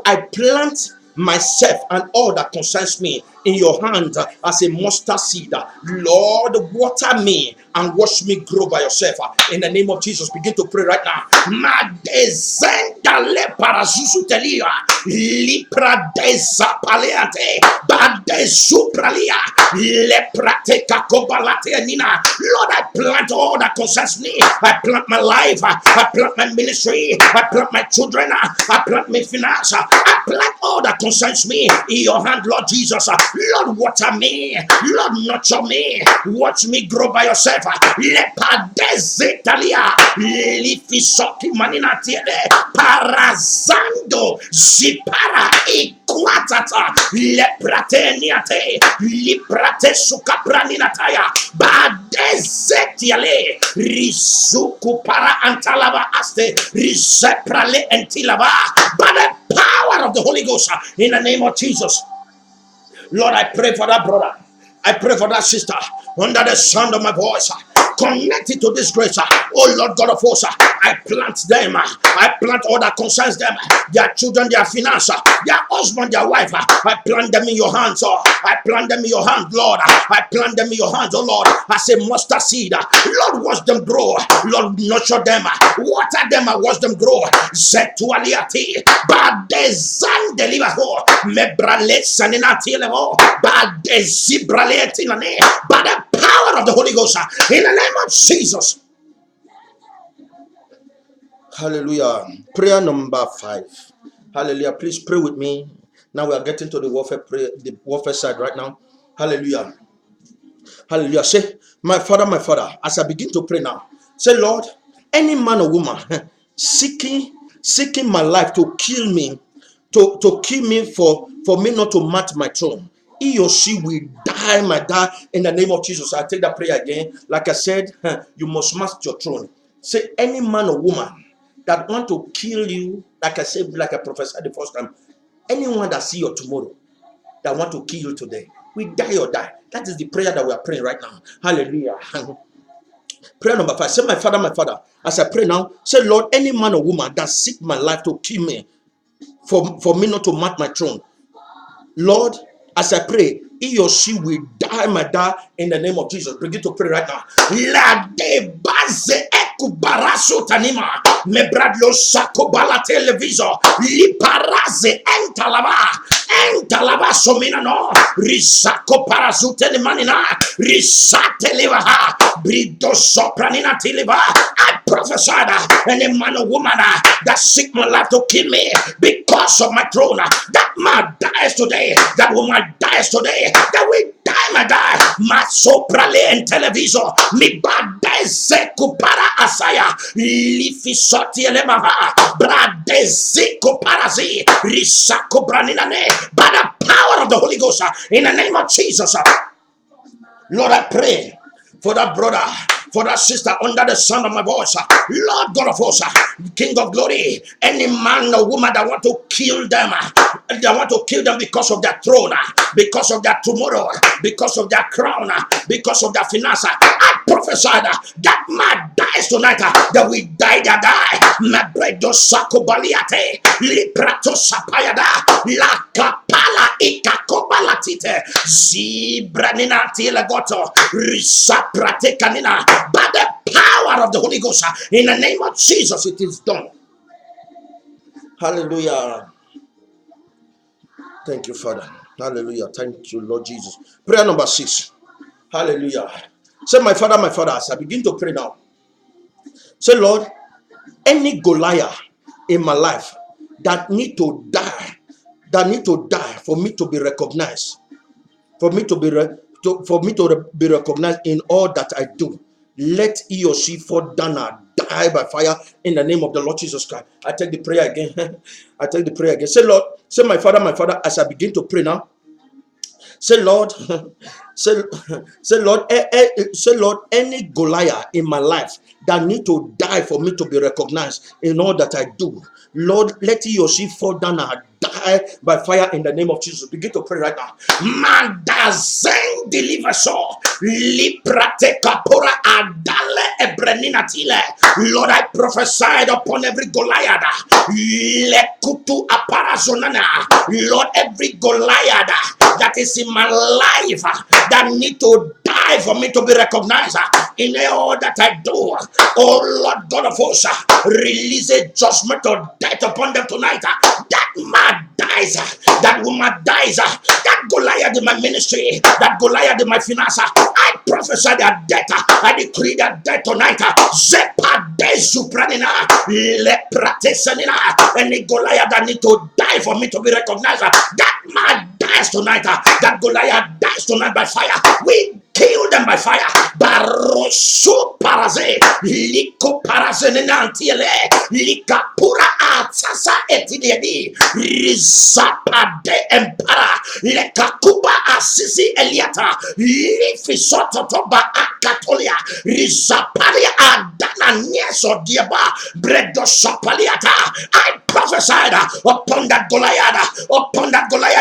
I plant myself and all that concerns me in your hand as a mustard seed. Lord, water me and watch me grow by yourself. In the name of Jesus, begin to pray right now. Madezenda le parazusutelia lipra dezapaleate badezupralia leprate kakobalate nina. Lord, I plant all that concerns me. I plant my life. I plant my ministry. I plant my children. I plant my finance. I plant all that concerns me in your hand, Lord Jesus. Lord, water me. Lord, nurture me. Watch me grow by yourself. Lepadezetalia lifisoki manina tiede parazando zipara ikwatata leprateniate liprate sukapraninataya badezetiale risuku para antalava aste riseprale entilava by the power of the Holy Ghost in the name of Jesus. Lord, I pray for that brother. I pray for that sister under the sound of my voice. Connected to this grace, oh Lord God of hosts, I plant them. I plant all that concerns them, their children, their finance, their husband, their wife. I plant them in your hands. I plant them in your hand, Lord. I plant them in your hands, oh Lord, as a mustard seed. Lord, watch them grow. Lord, nurture them, water them, and watch them grow. Zetualiati, badezan deliver mebrale sanenati levo, badezibrale tinane, by the power of the Holy Ghost, in the name of Jesus. Hallelujah. Prayer number 5. Hallelujah. Please pray with me. Now we are getting to the warfare prayer, the warfare side right now. Hallelujah. Hallelujah. Say, my Father, as I begin to pray now, say, Lord, any man or woman seeking my life to kill me to kill me for me not to match my throne, he or she will die in the name of Jesus. I take that prayer again. Like I said, you must match your throne. Say any man or woman that want to kill you, like I said, like I prophesied the first time, anyone that see your tomorrow, that want to kill you today, we die or die. That is the prayer that we are praying right now. Hallelujah. Prayer number 5. Say, my Father, as I pray now, say, Lord, any man or woman that seek my life to kill me, for me not to mark my throne, Lord, as I pray, he or she will die in the name of Jesus. Begin to pray right now. La de base ekubaraso tanima mebradlo sakobala televisor liparaze entalaba somina no risako parazute ni manina risate levaha brido sopranina tiliva. I prophesy that any man or woman that seek my life to kill me because of my throne, that man dies today, that woman dies today, that we die, my soprale and television, mi bade zeku para asaya, lifi soti elemaha, brade zeku parazi, risako braninane, by the power of the Holy Ghost, in the name of Jesus. Lord, I pray for that brother, for that sister under the sound of my voice. Lord God of hosts, King of glory, any man or woman that want to kill them, they want to kill them because of their throne, because of their tomorrow, because of their crown, because of their finance. I prophesy that man dies tonight, that we die. Mabredo sako baliate, liprato sapayada, la kapala ikakobalatite, zibranina lagoto, risaprate kanina, by the power of the Holy Ghost, in the name of Jesus, it is done. Hallelujah. Thank you, Father. Hallelujah. Thank you, Lord Jesus. Prayer number 6. Hallelujah. Say, my Father, as I begin to pray now. Say, Lord, any Goliath in my life that need to die, for me to be recognized, for me to be recognized in all that I do, let he or she fall down and die by fire in the name of the Lord Jesus Christ. I take the prayer again. I take the prayer again. Say, Lord, say, my Father, as I begin to pray now. Say, Lord, say, Lord, any Goliath in my life that need to die for me to be recognized in all that I do, Lord, let he or she fall down and die by fire in the name of Jesus. Begin to pray right now. Mandazen deliver so liprate kapora adale ebreninatile. Lord, I prophesied upon every Goliath. Lekutu aparazonana. Lord, every Goliath that is in my life that need to die for me to be recognized in all that I do. Oh Lord God of hosts, release a judgment of death upon them tonight. That man dies, that woman dies, that Goliath in my ministry, that Goliath in my finance, I prophesy that death, I decree that death tonight. Zepa de supranina, lepratesanina, any Goliath that need to die for me to be recognized, that man dies tonight, that Goliath dies tonight by fire. We kill them by fire. Barosu paraze, liko parazenantiele, likapura atsasa etidedi, rizapade empara, lekakuba asisi eliata, lifisoto toba akatolia, rizapalia adana nyeso diaba, bredo sapaliata. I prophesied upon that Goliath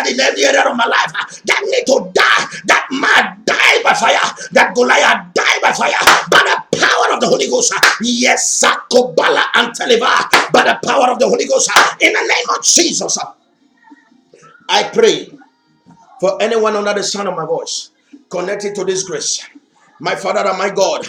in every area of my life that need to die, that man die by fire, that Goliath die by fire, by the power of the Holy Ghost. Yes, Sakobala and Teliva, by the power of the Holy Ghost, in the name of Jesus. I pray for anyone under the sound of my voice connected to this grace. My Father and my God,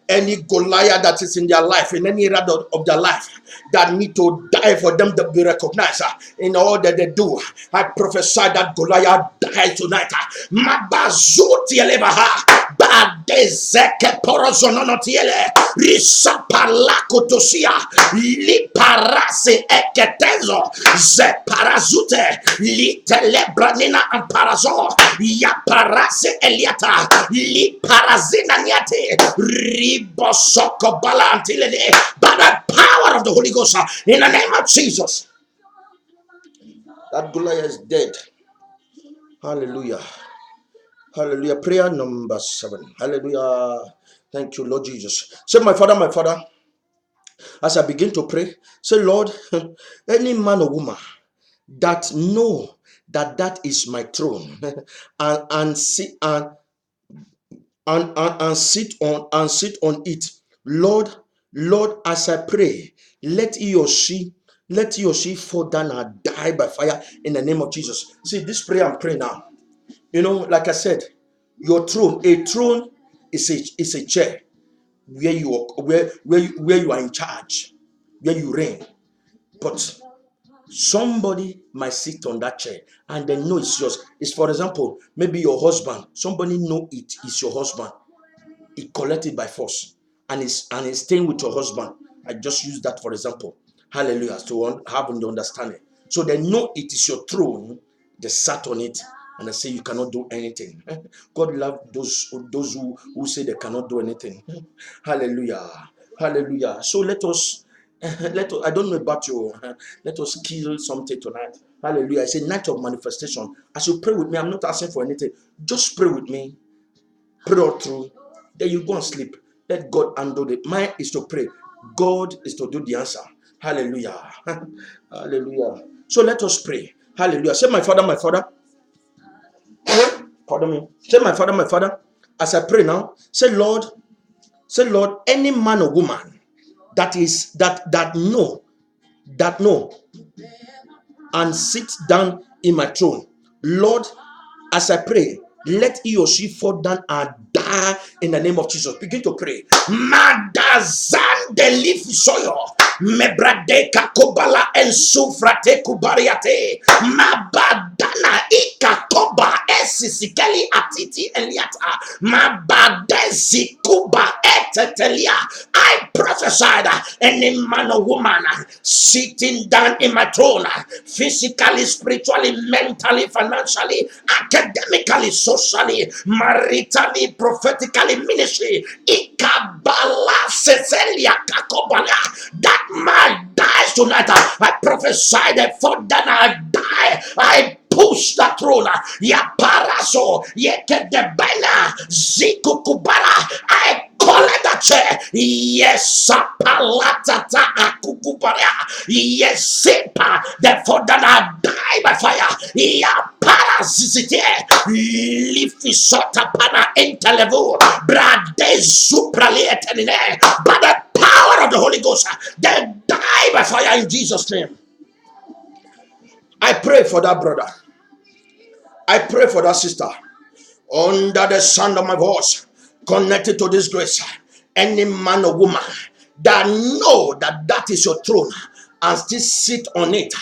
any Goliath that is in their life, in any area of their life, that need to die for them to be recognized in all that they do, I prophesy that Goliath die tonight. Mabazuti elevaha, badezeke porozononotiele, risapalakotosia, liparase eketezo, zeparazute, litelebranina amparazo, yaparase eliata, liparazina niate, ribosoko balantilele, by the power of the Holy Ghost, in the name of Jesus. That Goliath is dead. Hallelujah. Hallelujah. Prayer number 7. Hallelujah. Thank you, Lord Jesus. Say, my Father, as I begin to pray, say, Lord, any man or woman that know that is my throne and sit on it, Lord, as I pray, let he or she fall down and die by fire in the name of Jesus. See, this prayer I'm praying now, like I said, your throne, a throne is a chair where you are in charge, where you reign. But somebody might sit on that chair and they know it's yours. It's, for example, maybe your husband. Somebody know it is your husband. He collected by force and is staying with your husband. I just use that for example. Hallelujah. To have the understanding. So they know it is your throne. They sat on it and they say you cannot do anything. God love those who say they cannot do anything. Hallelujah. Hallelujah. So let us I don't know about you. Let us kill something tonight. Hallelujah. It's a night of manifestation. As you pray with me, I'm not asking for anything. Just pray with me. Pray all through. Then you go and sleep. Let God handle it. Mine is to pray. God is to do the answer. Hallelujah. Hallelujah. So let us pray. Hallelujah. Say, my Father. Pardon me. Say, my Father. As I pray now, say, Lord, any man or woman that know and sit down in my throne, Lord, as I pray, let he or she fall down and die in the name of Jesus. Begin to pray. Madazan de leaf soyo. Mebrade kakobala en sufrate kubariate. Mabadana ikakoba esisikeli atiti eliata. Mabadezi kuba etetelia. I prophesied any man or woman sitting down in my throne, physically, spiritually, mentally, financially, academically, socially, maritally, prophetically, ministry, Ikabala Cecilia Kakobala, that man dies tonight. I prophesy that for that I die. I push the throne. Ya paraso, yeke de bena, zikukubara. I call it that chair. Yes, palatata akukubara. Yes, sepa. Therefore, that I die by fire. Ya parasite. Lifisota pana intelevu. Brade supralietenine. By the power of the Holy Ghost, they die by fire in Jesus' name. I pray for that brother. I pray for that sister. Under the sound of my voice, connected to this grace, any man or woman that know that is your throne and still sit on it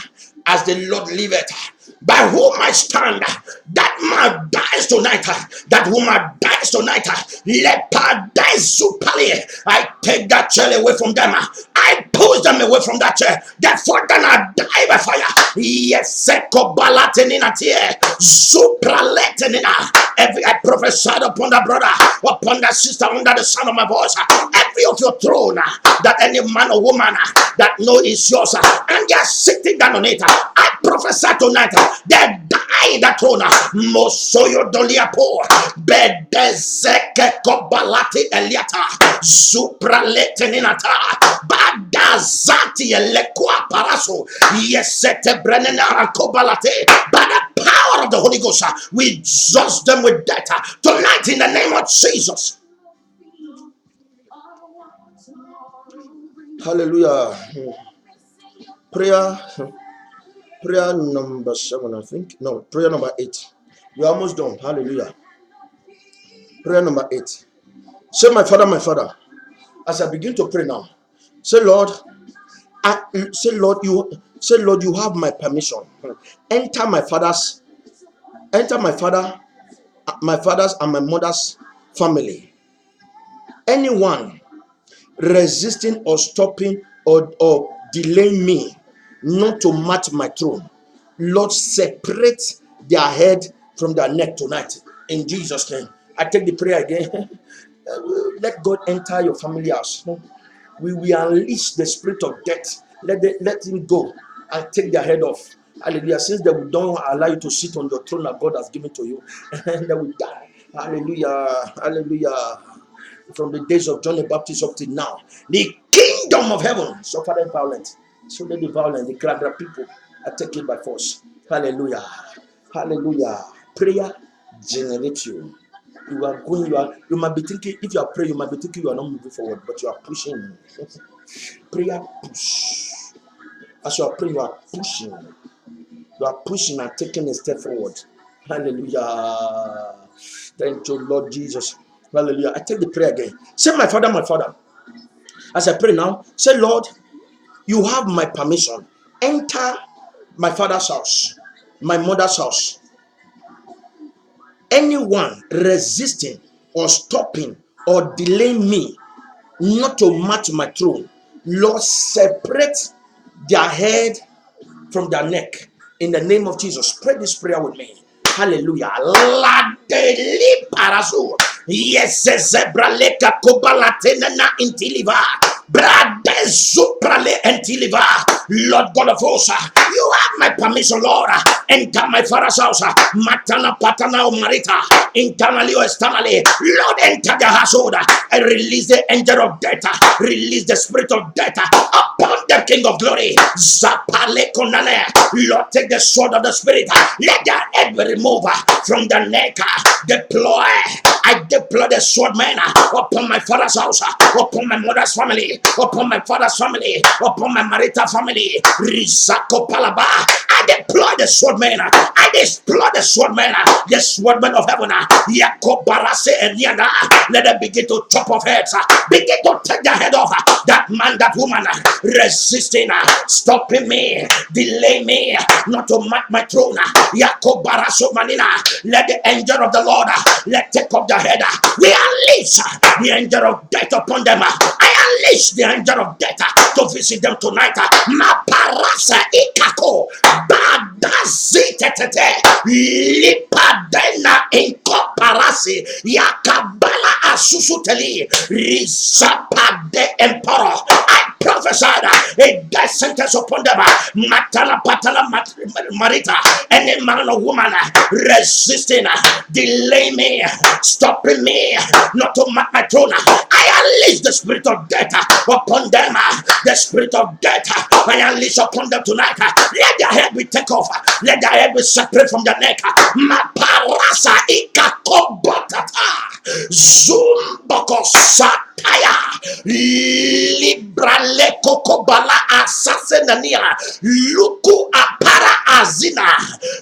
as the Lord liveth, by whom I stand, that man dies tonight, that woman dies tonight. Leper dies supali. I take that chair away from them. I push them away from that chair. Therefore, then I die by fire. Yes, every I prophesied upon that brother, upon that sister, under the sound of my voice, every of your throne that any man or woman that know is yours, and they are sitting down on it. I prophesy tonight, they die in that throne. Mosoyo doliapo, bedezeke kobalati eliata, supraleteninata, badazati elekwa paraso, yesete brenena kobalate, by the power of the Holy Ghost, we judge them with death tonight in the name of Jesus. Hallelujah. Prayer number 7, I think. No, prayer number 8. We're almost done. Hallelujah. Prayer number 8. Say, my Father, as I begin to pray now, say, Lord, you have my permission. Enter my father's and my mother's family. Anyone resisting or stopping or delaying me not to match my throne, Lord, separate their head from their neck tonight in Jesus' name. I take the prayer again. Let God enter your family house. We unleash the spirit of death. Let him go and take their head off. Hallelujah. Since they will don't allow you to sit on your throne that God has given to you, and they will die. Hallelujah. Hallelujah. From the days of John the Baptist up to now, the kingdom of heaven suffered violence. So that the violent, the glad people are taken by force. Hallelujah. Hallelujah. Prayer generates you. You are going, you might be thinking, if you are praying, you might be thinking you are not moving forward, but you are pushing. Prayer push. As you are praying, you are pushing. You are pushing and taking a step forward. Hallelujah. Thank you, Lord Jesus. Hallelujah. I take the prayer again. Say, my Father, my Father. As I pray now, say, Lord, you have my permission. Enter my father's house, my mother's house. Anyone resisting or stopping or delaying me not to match my throne, Lord, separate their head from their neck in the name of Jesus. Pray this prayer with me. Hallelujah. La deli parazu. Yes, zebraleka kobalatena intiliva. Brade zuprale intiliva. Lord God of hosts, you have my permission, Lord. Enter my father's house. Matana patana marita. Internally or externally. Lord, enter the household. I release the angel of death. Release the spirit of death upon the King of glory. Zapale konane. Lord, take the sword of the spirit. Let their head be removed from the neck. Deploy. I deploy the sword man upon my father's house, upon my mother's family, upon my father's family, upon my marital family. Rizako palaba. I deploy the sword man. I deploy the sword man. The sword man of heaven. Yakobarase and Yana. Let them begin to chop off heads. Begin to take their head off. That man, that woman, resisting, stopping me, delay me, not to mark my throne. Yakobaraso manina. Let the angel of the Lord let take up their head. We unleash the angel of death upon them. I unleash the angel of death to visit them tonight. Maparasa ikako badazitete lipadena inkoparasi yakabala asusuteli rizapade emperor. I prophesied a death sentence upon them. Matala patala marita. Any man or woman resisting, delaying me, stopping me, not to mark my throne. I unleash the spirit of death upon them. The spirit of death I unleash upon them tonight. Let their head be taken off. Let their head be separate from their neck. Maparasa ikakobotata. Zumboko sataya. Librale kokobala asasenania. Luku apara azina.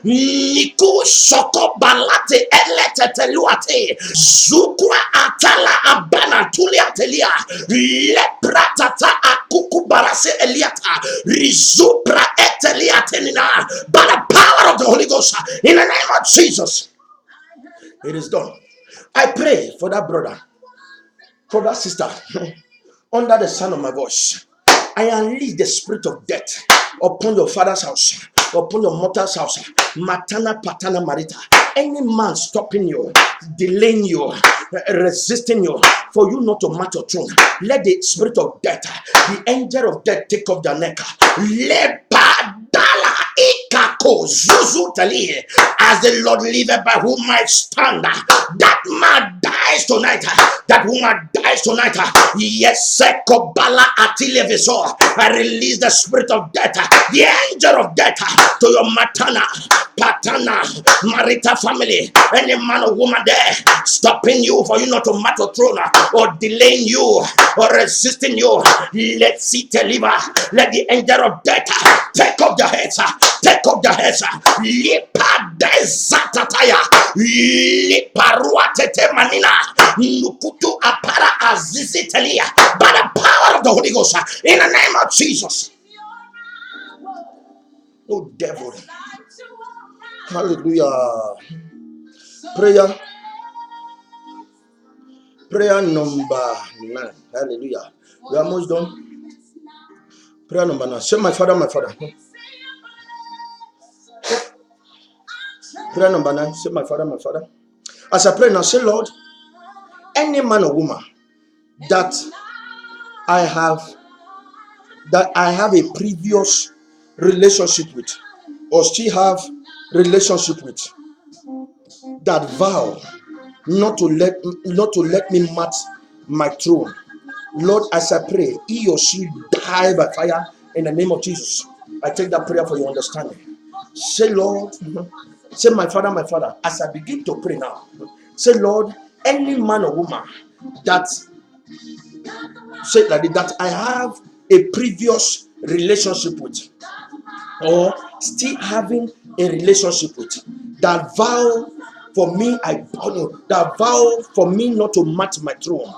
Niku soko balate eleteteluate. Zukwa atala abana tuliatelia. Lepratata akuku barase eliata. Rizupra eteliatenina. By the power of the Holy Ghost. In the name of Jesus. It is done. I pray for that brother, for that sister, under the sound of my voice. I unleash the spirit of death upon your father's house, upon your mother's house. Matana patana marita. Any man stopping you, delaying you, resisting you, for you not to match your throne, let the spirit of death, the angel of death, take off their neck. Lepadala ikako zuzu tali. As the Lord liveth by whom I stand, that man dies tonight. That woman dies tonight. Yes, Sekobala Atileviso. I release the spirit of death, the angel of death, to your matana, patana, marita family. Any man or woman there stopping you for you not to match your throne, or delaying you, or resisting you. Let's see deliver. Let the angel of death take up their heads. Take up their heads. Lipa dezatataya. Liparua tete manina. Nukutu apara azizitelia. By the power of the Holy Ghost. In the name of Jesus. No devil. Hallelujah. Prayer. Prayer number 9. Hallelujah. We are almost done. Prayer number 9. Say, my Father, my Father. Prayer number 9. Say, my Father, my Father. As I pray now, say, Lord, any man or woman that I have a previous relationship with, or still have relationship with, that vow not to let me match my throne. Lord, as I pray, he or she die by fire in the name of Jesus. I take that prayer for your understanding. Say, Lord, say, my Father, as I begin to pray now, say, Lord, any man or woman that say that I have a previous relationship with, or still having a relationship with, that vow for me, that vow for me not to match my throne.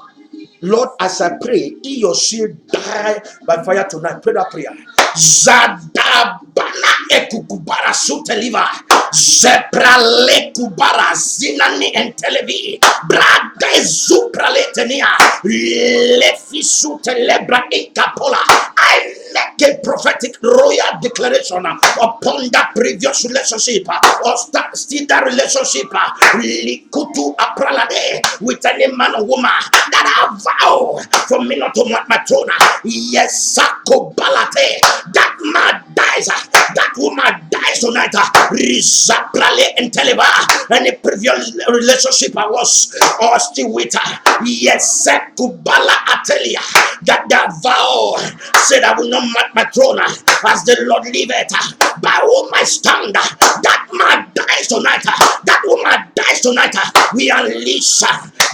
Lord, as I pray, he or she die by fire tonight. Pray that prayer. Zadabana ekukubara suteliva. Zeprale kubara zinani entelevi. Brade zuprale tenia. Lefi sutelebra ikapola. I make a prophetic royal declaration upon that previous relationship, or still that relationship, likutu apralade, with any man or woman that I vow for me not to want my throne. Yes, Sako Balate, that man dies, that woman dies tonight. Rizaprale and Teleba, any previous relationship I was or still with her. Yes, Sekubala Atelia, that vow said I will not mark my throne as the Lord liveth. By whom I stand, that man dies tonight. That woman dies tonight. We unleash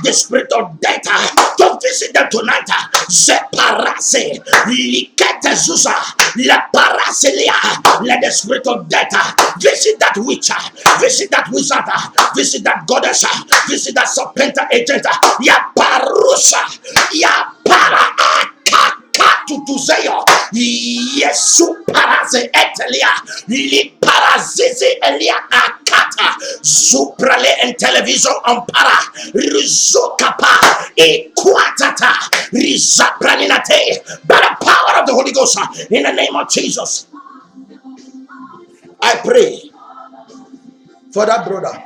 the spirit of death to visit them tonight. Separase, likete zuza, la paraselia. Let the spirit of death visit that witch, visit that wizard, visit that goddess, visit that serpent agent. Ya parusa, ya para tutuzeyo. Yesu paraze etelia, li parazizi elia akata, suprale en television ampara, rizokapa, equatata, rizapraninate, by the power of the Holy Ghost, in the name of Jesus. I pray for that brother,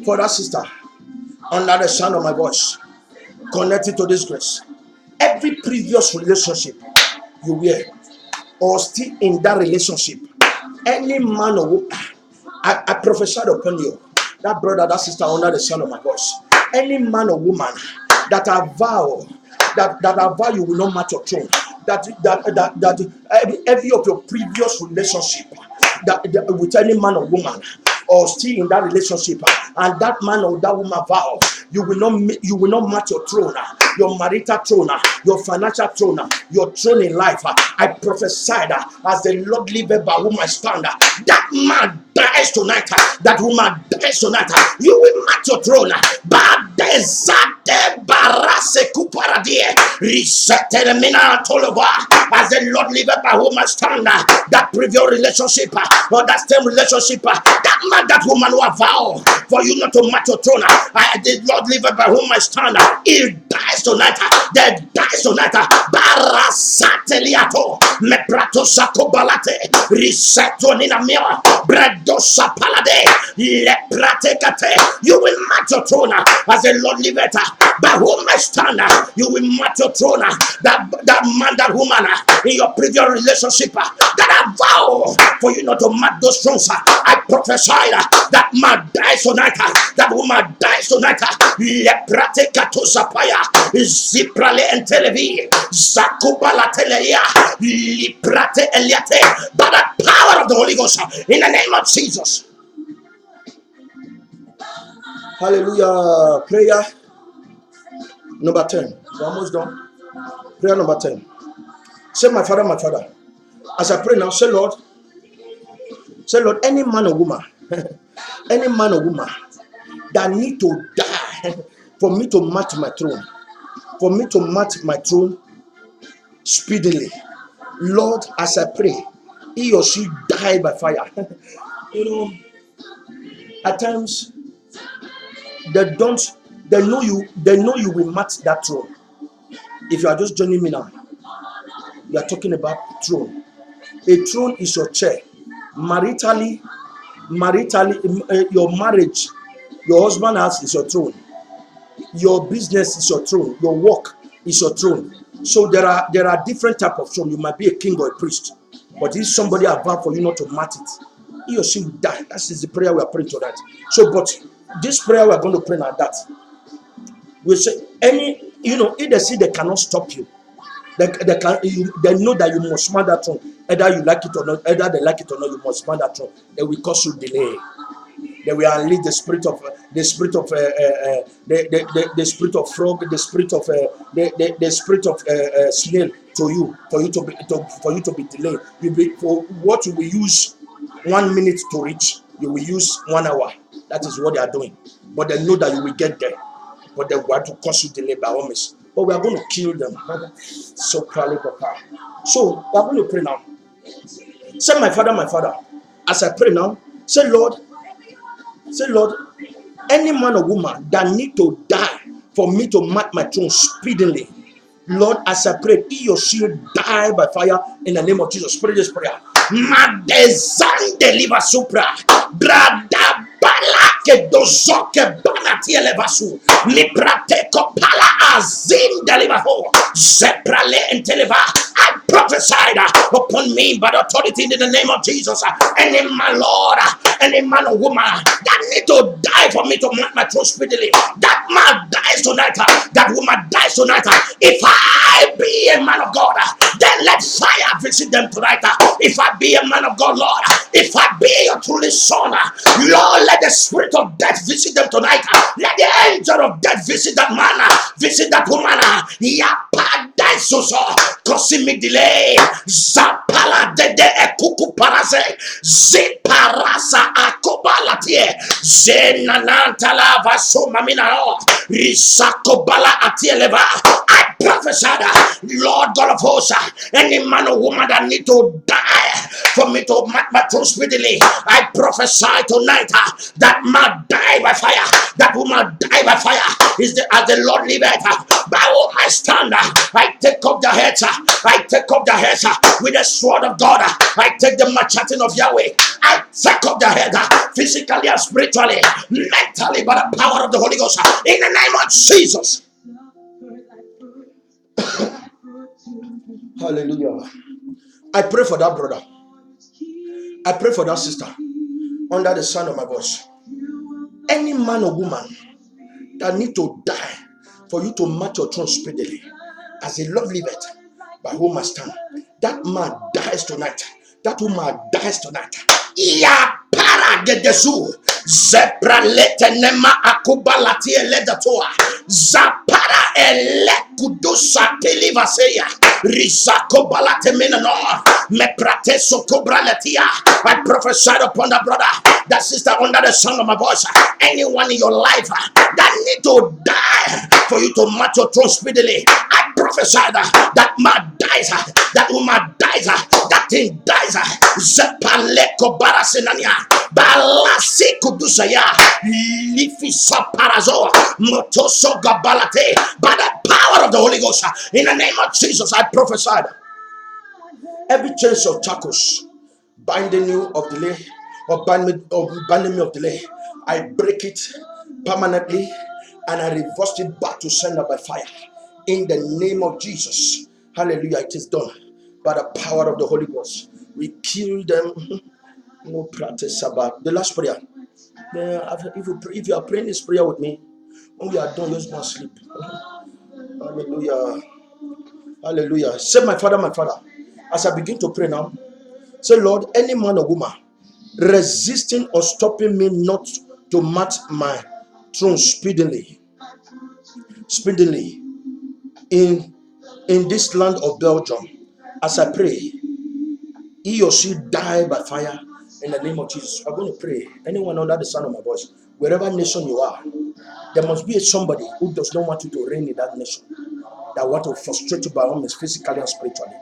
for that sister, under the sound of my voice, connected to this grace. Every previous relationship you were, or still in that relationship, any man or woman, I prophesied upon you, that brother, that sister, under the sound of my voice, any man or woman that I vow you will not match your throne, that every of your previous relationship that with any man or woman, or still in that relationship, and that man or that woman vow you will not match your throne, your marital throne, your financial throne, your throne in life. I prophesied as the Lord liveth by whom I stand, that man dies tonight, that woman dies tonight. You will match your throne. As the Lord liveth by whom I stand, that previous relationship or that same relationship, that man, that woman who have vowed for you not to match your throne, the Lord liveth by whom I stand, he dies tonight. They dies tonight. Barasateliato meprato sakobalate risetonina mia bredosa palade lepratekate. You will match your throne as the Lord liveth by whom I stand. You will match your throne. That man, that woman in your previous relationship that I vow for you not to match those thrones. I prophesy that man dies tonight. That woman dies tonight. Lepratekato sapaya ziprale entelevi zakubala teleia liprate eliate, by the power of the Holy Ghost, in the name of Jesus. Hallelujah. Prayer number 10. We're almost done. Prayer number 10. Say, my Father, as I pray now, say, Lord, any man or woman, any man or woman that need to die for me to match my throne, for me to match my throne speedily, Lord, as I pray, he or she die by fire. At times they know you will match that throne. If you are just joining me now, we are talking about throne. A throne is your chair. Maritally, your marriage, your husband house is your throne. Your business is your throne. Your work is your throne. So there are different type of throne. You might be a king or a priest, but if somebody have vowed for you not to match it, he or she will die. That is the prayer we are praying tonight. So, but this prayer we are going to pray now that we say if they see they cannot stop you, they know that you must mount that throne. Either you like it or not, either they like it or not, you must mount that throne. They will cause you delay. They will unleash the spirit of the spirit of frog, the spirit of the spirit of snail to you, for you to be delayed. For what you will use 1 minute to reach, you will use 1 hour. That is what they are doing. But they know that you will get there. But they want to cause you delay by all means. But we are going to kill them. So proudly, Papa. So we are going to pray now. Say, my Father, as I pray now, say, Lord, any man or woman that need to die for me to mark my throne speedily, Lord, as I pray, he or she die by fire in the name of Jesus. Pray this prayer. Madezan deliver supra, brada balake dozoke banati elevasu, liprate kopala azin deliver ho, zeprale and deliver. I prophesied upon me by the authority in the name of Jesus. Any man, Lord, any man or woman that need to die for me to mark my throne speedily, that man dies tonight, that woman dies tonight. If I be a man of God, then let fire visit them tonight. If I be a man of God, Lord, if I be your truly son, Lord, let the spirit of death visit them tonight. Let the angel of death visit that man, visit that woman. Causing me delay. Zapala de ekuku parase. Ziparasa akobalatie. Zenanantala vasomamina. Risakobala atieleva. I prophesy, Lord God of hosts, any man or woman that need to die for me to mark my throne speedily, I prophesy tonight that man die by fire, that woman die by fire. Is the as the Lord liveth, by all my stand, I take up the heads, with the sword of God. I take the machete of Yahweh. I take up the head physically and spiritually, mentally, by the power of the Holy Ghost. In the name of Jesus. Hallelujah. I pray for that brother. I pray for that sister under the sound of my voice. Any man or woman that need to die for you to march your throne speedily, as a Lord liveth, by whom I stand, that man dies tonight. That woman dies tonight. Ya para gedezu zebra letenema akubalati eledatoa zapara elekudusa telivaseya risako balate menano me prateso kobraletia. I prophesied upon that brother, that sister under the sound of my voice. Anyone in your life that need to die for you to march your throne speedily, I prophesy that man dies, that woman dies, that thing dies. Zepaleko barasenania, balasi kudusaya, lifisa parazo, motoso gabalate, by the power of the Holy Ghost. In the name of Jesus, I prophesied. Every chains of shackles binding you of delay, or binding me of delay, I break it permanently and I reverse it back to sender by fire. In the name of Jesus. Hallelujah. It is done by the power of the Holy Ghost. We kill them. No practice about the last prayer. If you are praying this prayer with me, when we are done, just go and sleep. Hallelujah. Hallelujah. Say, my Father, as I begin to pray now, say, Lord, any man or woman resisting or stopping me not to march my throne speedily in this land of Belgium, as I pray, he or she die by fire in the name of Jesus. I'm going to pray. Anyone under the sound of my voice, wherever nation you are, there must be somebody who does not want you to reign in that nation, that want to frustrate you by all means, physically and spiritually.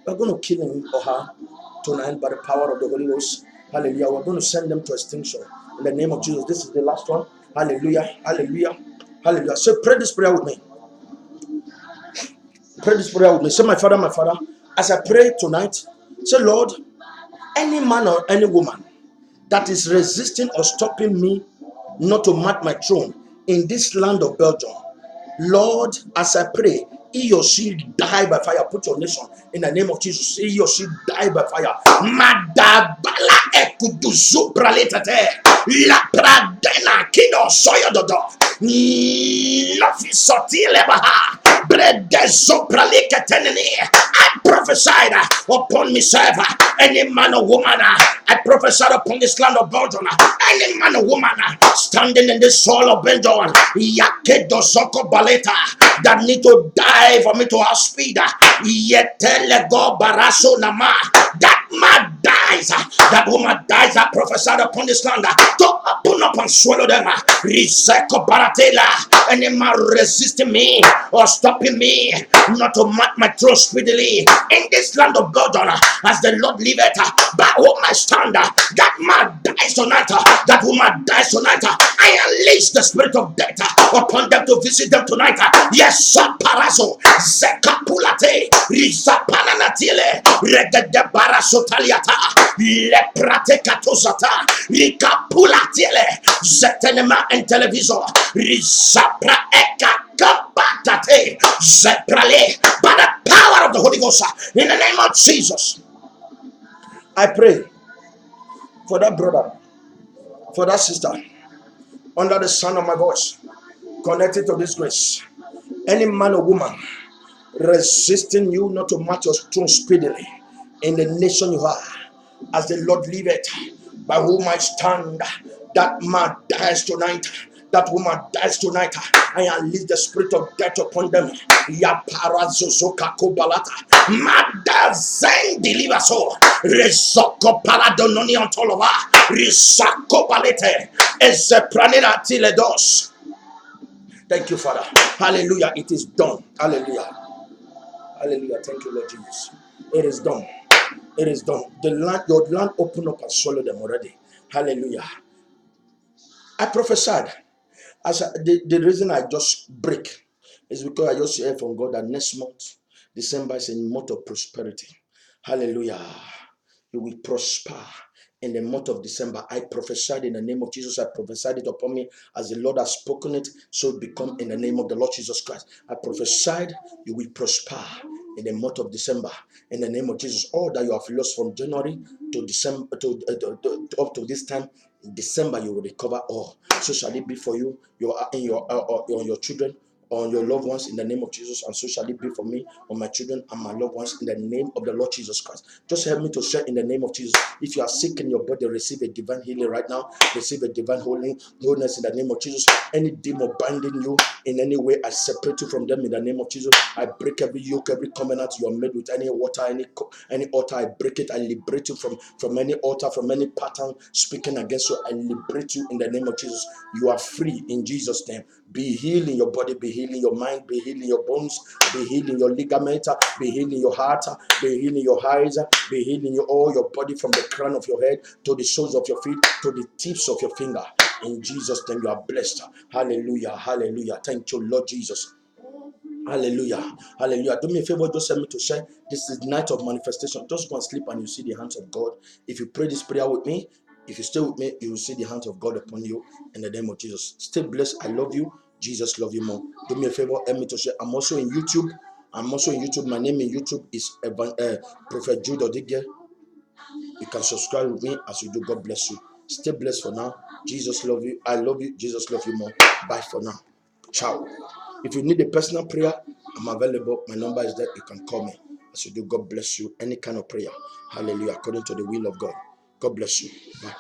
We're going to kill him or her tonight by the power of the Holy Ghost. Hallelujah. We're going to send them to extinction in the name of Jesus. This is the last one. Hallelujah. Hallelujah. Hallelujah. So pray this prayer with me. Pray this prayer with me. Say, my Father, as I pray tonight, say, Lord, any man or any woman that is resisting or stopping me not to mark my throne in this land of Belgium, Lord, as I pray, he or she die by fire. Put your nation in the name of Jesus. He or she die by fire. Madabala ekuduzu praletate. La pradena kido soyo dodo. Nofisoti lebaha. Bredezo praliketeneni. I prophesied upon myself, any man or woman. I prophesied upon this land of Belgium, any man or woman standing in this soil of Belgium, Yakedo Soko Baleta, that need to die for me to have speed. Yetelego Baraso Nama, that man dies, that woman dies. I prophesied upon this land to open up and swallow them. Riseko Baratela, any man resisting me or stopping me not to mark my throne speedily in this land of Belgium, as the Lord liveth, by whom I stand, that man dies tonight, that woman dies tonight. I unleash the spirit of death upon them to visit them tonight. Yes, Parazo, Zekapulate, Rizapananatile, Regede Barasotaliata, Leprate Katosata, Rikapulatile, Zetenema and Televisor, Rizapra Eka. By the power of the Holy Ghost, in the name of Jesus, I pray for that brother, for that sister, under the sound of my voice, connected to this grace. Any man or woman resisting you not to match your throne speedily in the nation you are, as the Lord liveth, by whom I stand, that man dies tonight. That woman dies tonight. I unleash the spirit of death upon them. Ya parazozoka kobalata. Madazen deliver so. Resoko paradononi antolova. Risako palete. Ezepranina tiledos. Thank you, Father. Hallelujah. It is done. Hallelujah. Hallelujah. Thank you, Lord Jesus. It is done. It is done. The land, your land opened up and swallowed them already. Hallelujah. I prophesied. The reason I just break is because I just hear from God that next month, December, is a month of prosperity. Hallelujah. You will prosper in the month of December. I prophesied in the name of Jesus. I prophesied it upon me as the Lord has spoken it, so it become in the name of the Lord Jesus Christ. I prophesied you will prosper in the month of December in the name of Jesus. All that you have lost from January to December up to this time in December, you will recover all. So shall it be for you, your children, on your loved ones in the name of Jesus, and so shall it be for me, on my children and my loved ones in the name of the Lord Jesus Christ. Just help me to share in the name of Jesus. If you are sick in your body, receive a divine healing right now. Receive a divine wholeness in the name of Jesus. Any demon binding you in any way, I separate you from them in the name of Jesus. I break every yoke, every covenant you are made with any water, any altar. I break it. I liberate you from any altar, from any pattern speaking against you. I liberate you in the name of Jesus. You are free in Jesus' name. Be healed in your body, be healed in your mind, be healed in your bones, be healed in your ligament, be healed in your heart, be healed in your eyes, be healed in all your body, from the crown of your head to the soles of your feet to the tips of your finger. In Jesus' name, you are blessed. Hallelujah, hallelujah. Thank you, Lord Jesus. Hallelujah, hallelujah. Do me a favor, just help me to share. This is the night of manifestation. Just go and sleep and you see the hands of God. If you pray this prayer with me, if you stay with me, you will see the hands of God upon you in the name of Jesus. Stay blessed. I love you. Jesus love you more. Do me a favor, help me to share. I'm also in YouTube. My name in YouTube is Prophet Jude Odige. You can subscribe with me as you do. God bless you. Stay blessed for now. Jesus love you. I love you. Jesus love you more. Bye for now. Ciao. If you need a personal prayer, I'm available. My number is there. You can call me. As you do, God bless you. Any kind of prayer. Hallelujah. According to the will of God. God bless you. Bye.